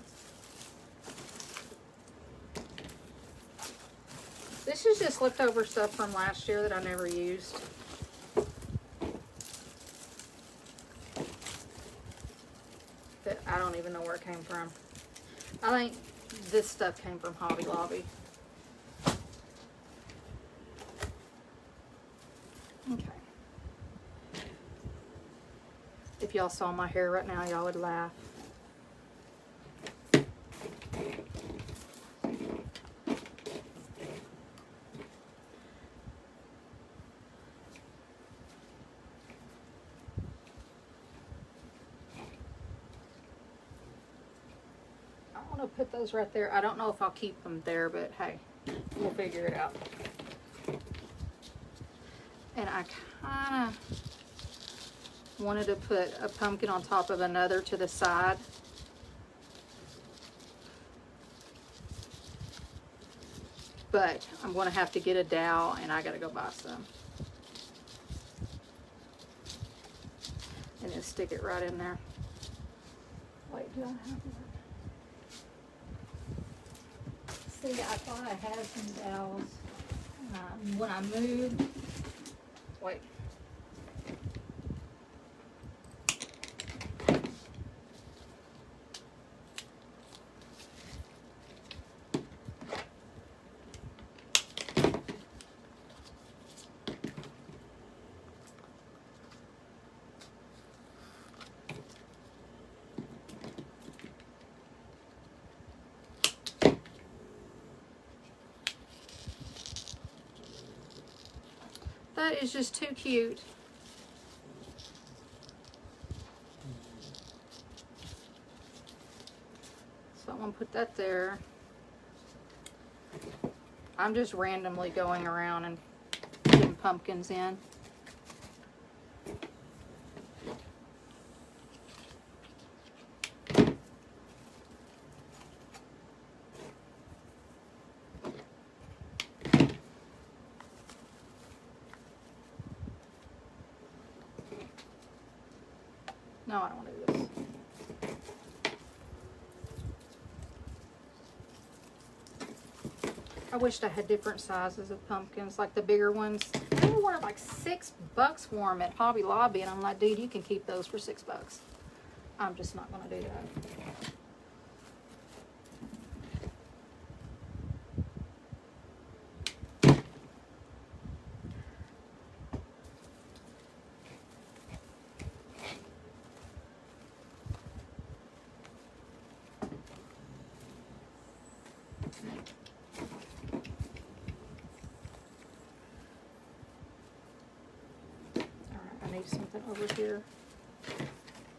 This is just leftover stuff from last year that I never used. That I don't even know where it came from. I think this stuff came from Hobby Lobby. Okay. If y'all saw my hair right now, y'all would laugh. I'm gonna put those right there. I don't know if I'll keep them there, but hey, we'll figure it out. And I kind of wanted to put a pumpkin on top of another to the side. But I'm going to have to get a dowel, and I got to go buy some. And then stick it right in there. Wait, do I have one? See, I thought I had some dowels. When I moved, wait. That is just too cute. So I'm going to put that there. I'm just randomly going around and putting pumpkins in. No, I don't want to do this. I wished I had different sizes of pumpkins, like the bigger ones. They were like $6 for them at Hobby Lobby, and I'm like, dude, you can keep those for $6. I'm just not going to do that. I need something over here.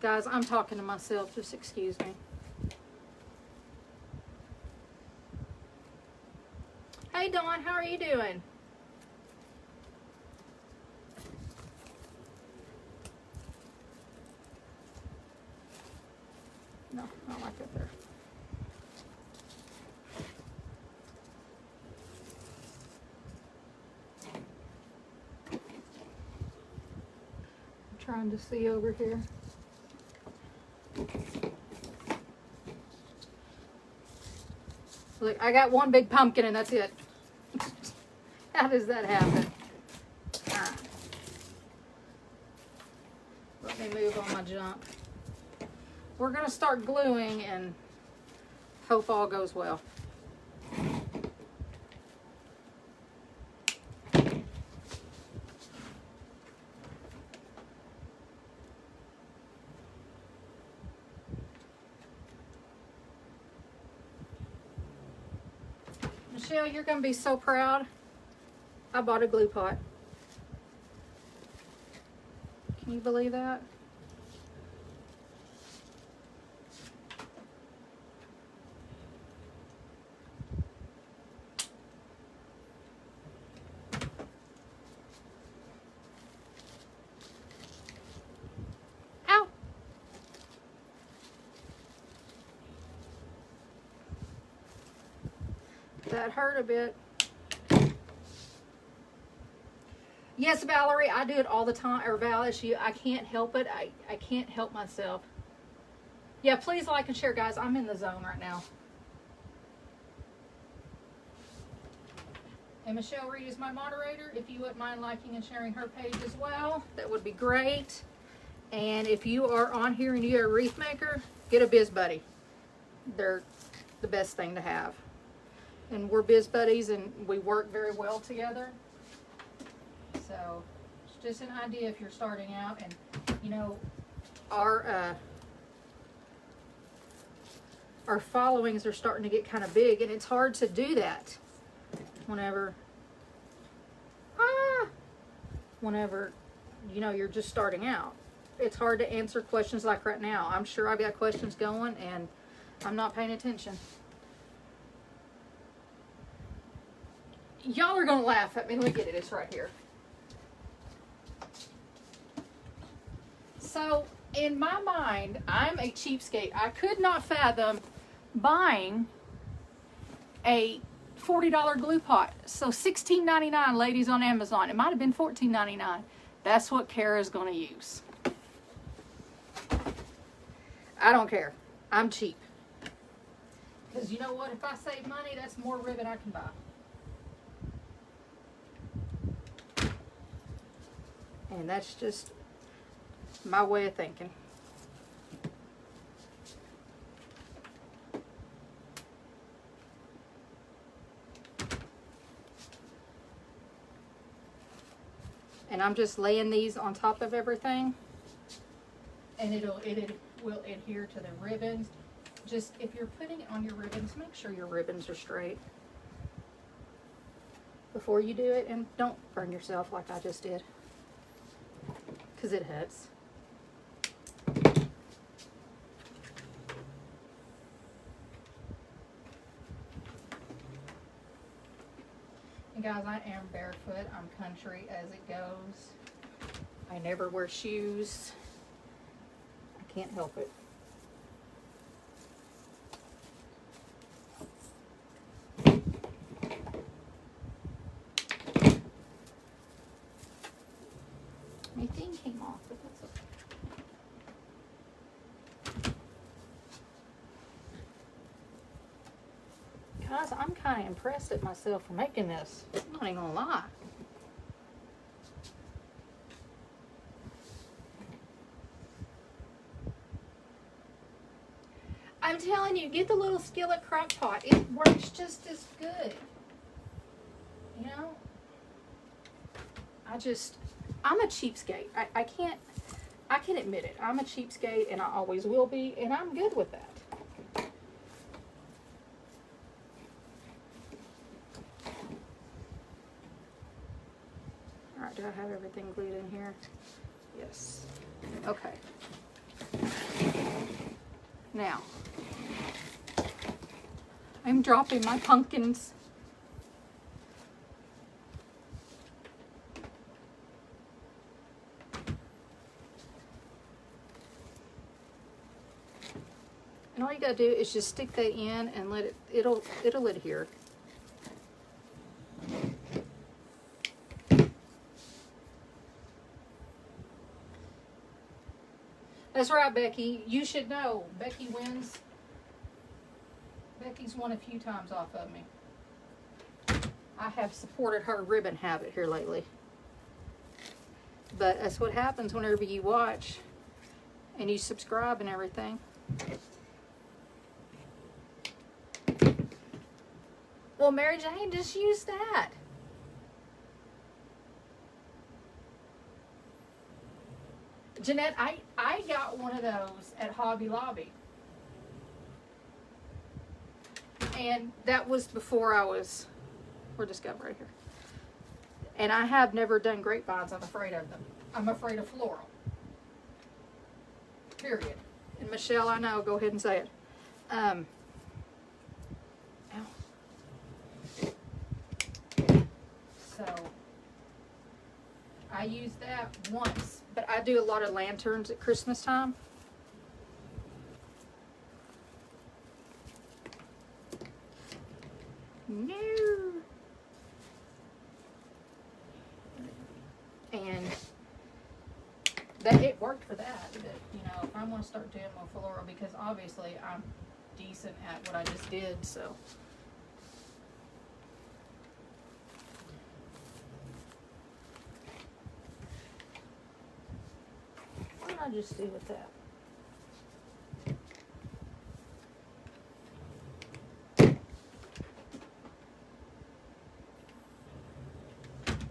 Guys, I'm talking to myself. Just excuse me. Hey, Dawn. How are you doing? No, I don't like it there. I'm trying to see over here. Look, I got one big pumpkin and that's it. How does that happen? All right. Let me move on my junk. We're going to start gluing and hope all goes well. Michelle, you're going to be so proud. I bought a glue pot. Can Can you believe that? Ow! That hurt a bit. Yes, Valerie, I do it all the time. Or Val, it's you. I can't help it. I can't help myself. Yeah, please like and share, guys. I'm in the zone right now. And Michelle Reed is my moderator. If you wouldn't mind liking and sharing her page as well, that would be great. And if you are on here and you're a wreath maker, get a Biz Buddy. They're the best thing to have. And we're Biz Buddies and we work very well together. So it's just an idea if you're starting out. And you know, our followings are starting to get kind of big, and it's hard to do that whenever you know you're just starting out. It's hard to answer questions like right now. I'm sure I've got questions going and I'm not paying attention. Y'all are gonna laugh at me. Let me get it. It's right here. So in my mind, I'm a cheapskate. I could not fathom buying a $40 glue pot. So $16.99, ladies, on Amazon. It might have been $14.99. That's what Kara's going to use. I don't care. I'm cheap. Because you know what? If I save money, that's more ribbon I can buy. And that's just my way of thinking. And I'm just laying these on top of everything, and it will adhere to the ribbons. Just if you're putting it on your ribbons, make sure your ribbons are straight before you do it, and don't burn yourself like I just did, because it hurts. And guys, I am barefoot. I'm country as it goes. I never wear shoes. I can't help it. My thing came off, but that's okay. Guys, I'm kind of impressed at myself for making this. I'm not even gonna lie. I'm telling you, get the little skillet crock pot. It works just as good. You know? I'm a cheapskate. I can admit it. I'm a cheapskate, and I always will be, and I'm good with that. Alright, do I have everything glued in here? Yes. Okay. Now, I'm dropping my pumpkins. And all you gotta do is just stick that in and let it, it'll adhere. That's right, Becky. You should know. Becky wins. Becky's won a few times off of me. I have supported her ribbon habit here lately. But that's what happens whenever you watch and you subscribe and everything. Well, Mary Jane, just use that. Jeanette, I got one of those at Hobby Lobby. And that was before I was, where'd this go? Right here. And I have never done grapevines. I'm afraid of them. I'm afraid of floral. period. And Michelle, I know, go ahead and say it. Ow. So I use that once, but I do a lot of lanterns at Christmas time. No. And that it worked for that, but you know, if I'm gonna start doing more floral, because obviously I'm decent at what I just did, so. What did I just do with that?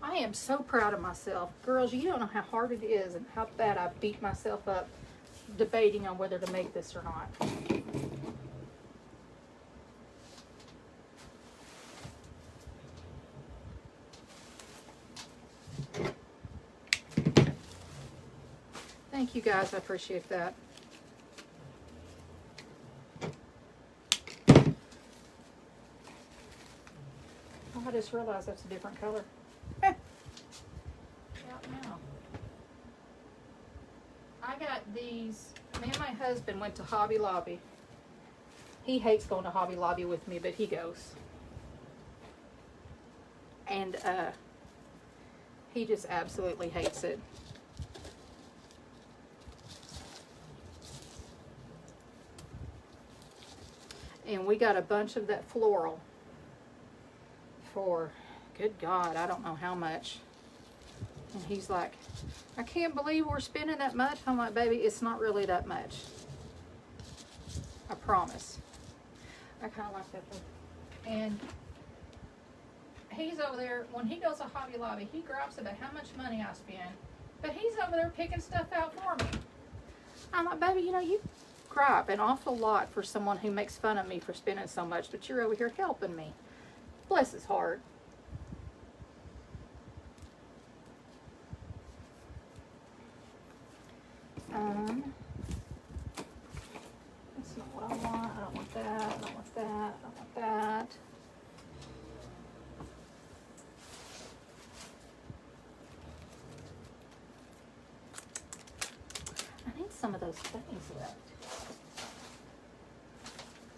I am so proud of myself. Girls, you don't know how hard it is and how bad I beat myself up debating on whether to make this or not. Thank you guys, I appreciate that. Oh, I just realized that's a different color. Out now. I got these. Me and my husband went to Hobby Lobby. He hates going to Hobby Lobby with me, but he goes. And he just absolutely hates it. And we got a bunch of that floral for, good God, I don't know how much. And he's like, I can't believe we're spending that much. I'm like, baby, it's not really that much. I promise. I kind of like that though. And he's over there, when he goes to Hobby Lobby, he gripes about how much money I spend. But he's over there picking stuff out for me. I'm like, baby, you know, you gripe an awful lot for someone who makes fun of me for spending so much, but you're over here helping me. Bless his heart. That's not what I want. I don't want that. I don't want that. I don't want that. I need some of those things left.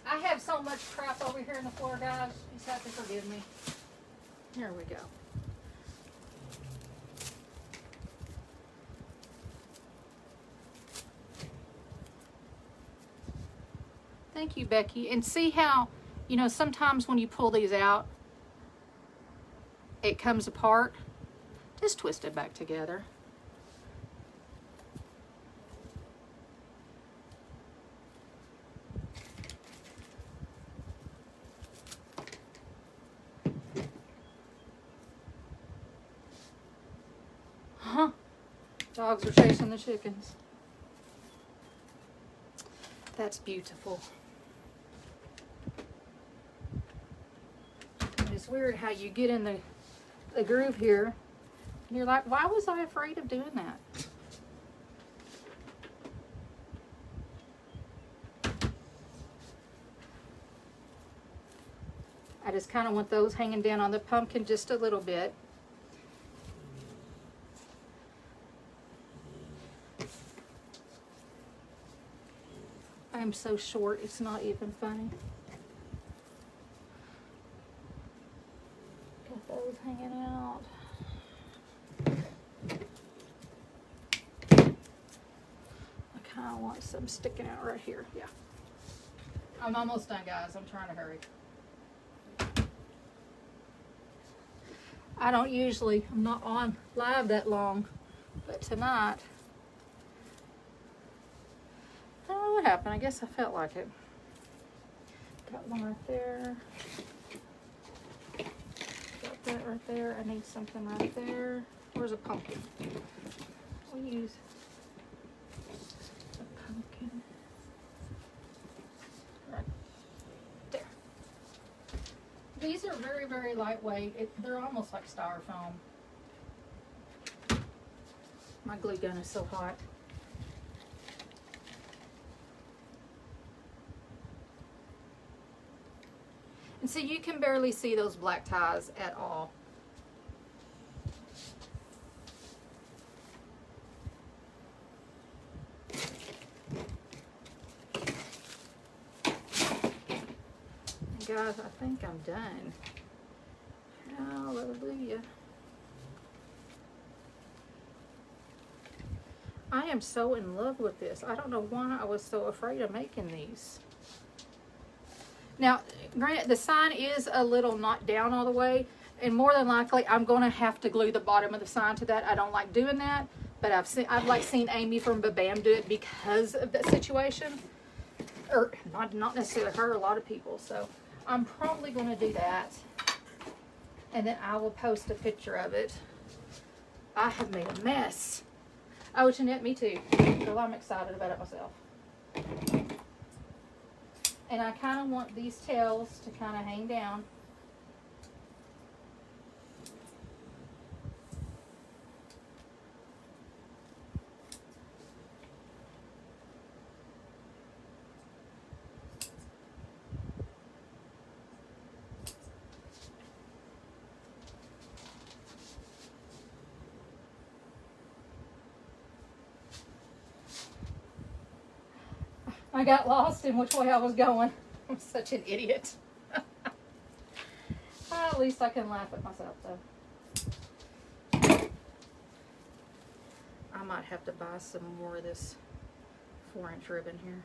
I have so much crap over here in the floor, guys. You just have to forgive me. Here we go. Thank you, Becky. And see how, you know, sometimes when you pull these out, it comes apart. Just twist it back together. Huh. Dogs are chasing the chickens. That's beautiful. It's weird how you get in the groove here and you're like, why was I afraid of doing that? I just kind of want those hanging down on the pumpkin just a little bit. I'm so short, it's not even funny. Got those hanging out. I kind of want some sticking out right here. Yeah. I'm almost done, guys. I'm trying to hurry. I don't usually, I'm not on live that long, but tonight, I don't know what happened. I guess I felt like it. Got one right there. Got that right there. I need something right there. Where's a pumpkin? We'll use a pumpkin right there. These are very, very lightweight. They're almost like styrofoam. My glue gun is so hot. And so you can barely see those black ties at all. And guys, I think I'm done. Hallelujah. I am so in love with this. I don't know why I was so afraid of making these. Now, granted, the sign is a little not down all the way, and more than likely, I'm going to have to glue the bottom of the sign to that. I don't like doing that, but I've like seen Amy from Babam do it because of that situation, or not necessarily her, a lot of people. So I'm probably going to do that, and then I will post a picture of it. I have made a mess. Oh, Jeanette, me too. So I'm excited about it myself. And I kind of want these tails to kind of hang down. I got lost in which way I was going. I'm such an idiot. At least I can laugh at myself, though. I might have to buy some more of this 4-inch ribbon here.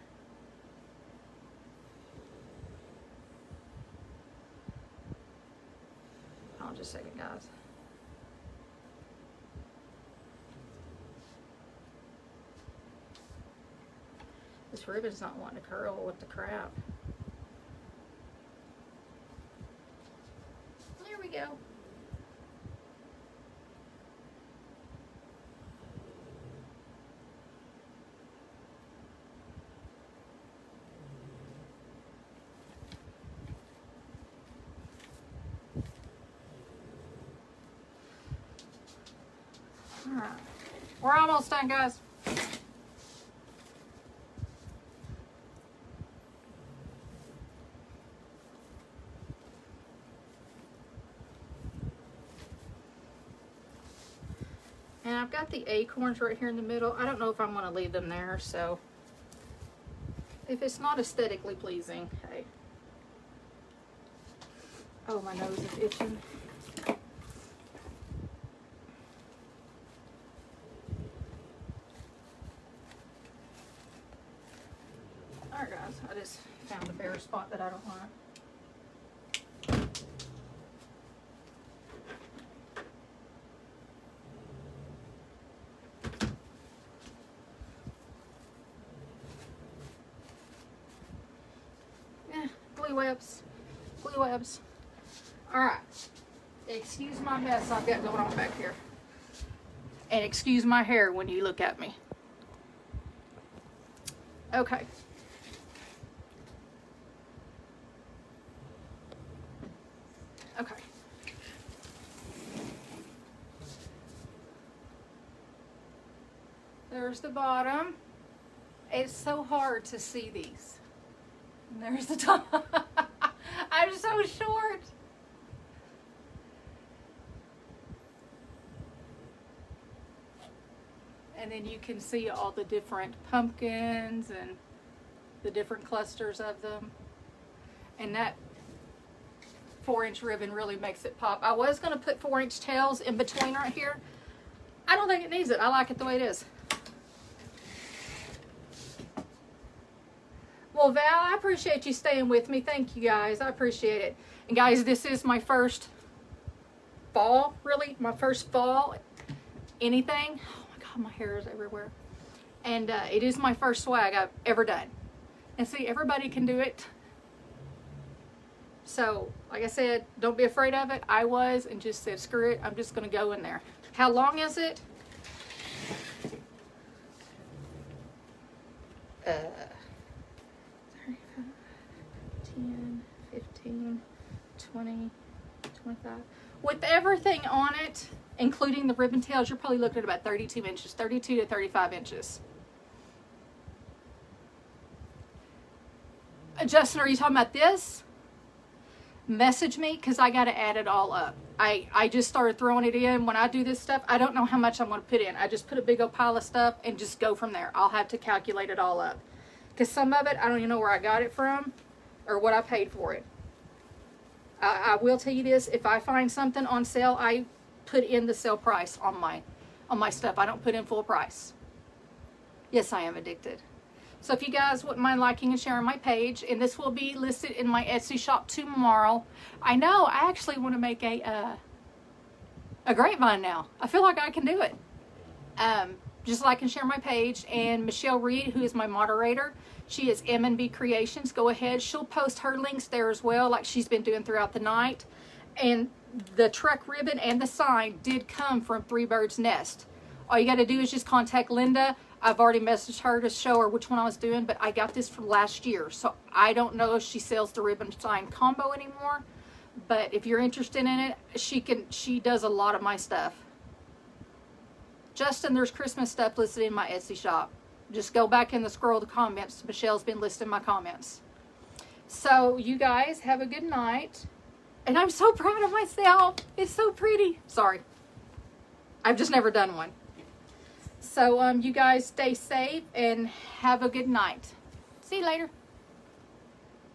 Hold on just a second, guys. This ribbon's not wanting to curl with the crap. There we go. All right. We're almost done, guys. And I've got the acorns right here in the middle. I don't know if I'm going to leave them there, so if it's not aesthetically pleasing, hey. Oh, my nose is itching. Alright guys, I just found a bare spot that I don't want. Glue webs. Alright. Excuse my mess I've got going on back here. And excuse my hair when you look at me. Okay. Okay. There's the bottom. It's so hard to see these. And there's the top. I'm so short. And then you can see all the different pumpkins and the different clusters of them. And that 4-inch ribbon really makes it pop. I was going to put 4-inch tails in between right here. I don't think it needs it. I like it the way it is. Well, Val, I appreciate you staying with me. Thank you, guys. I appreciate it. And, guys, this is my first fall, really. My first fall anything. Oh, my God, my hair is everywhere. And it is my first swag I've ever done. And see, everybody can do it. So, like I said, don't be afraid of it. I was and just said, screw it. I'm just going to go in there. How long is it? 10, 15, 20, 25. With everything on it, including the ribbon tails, you're probably looking at about 32 inches, 32 to 35 inches. Justin, are you talking about this? message me because I got to add it all up. I just started throwing it in. When I do this stuff, I don't know how much I'm going to put in. I just put a big old pile of stuff and just go from there. I'll have to calculate it all up. Because some of it, I don't even know where I got it from or what I paid for it. I will tell you this, if I find something on sale, I put in the sale price on my stuff. I don't put in full price. Yes, I am addicted. So if you guys wouldn't mind liking and sharing my page, and this will be listed in my Etsy shop tomorrow. I know, I actually want to make a grapevine now. I feel like I can do it. Just like and share my page. And Michelle Reed, who is my moderator, she is M&B Creations. Go ahead. She'll post her links there as well, like she's been doing throughout the night. And the truck ribbon and the sign did come from Three Birds Nest. All you got to do is just contact Linda. I've already messaged her to show her which one I was doing, but I got this from last year. So I don't know if she sells the ribbon sign combo anymore. But if you're interested in it, she does a lot of my stuff. Justin, there's Christmas stuff listed in my Etsy shop. Just go back in the scroll of the comments. Michelle's been listing my comments. So you guys have a good night. And I'm so proud of myself. It's so pretty. Sorry. I've just never done one. So you guys stay safe and have a good night. See you later.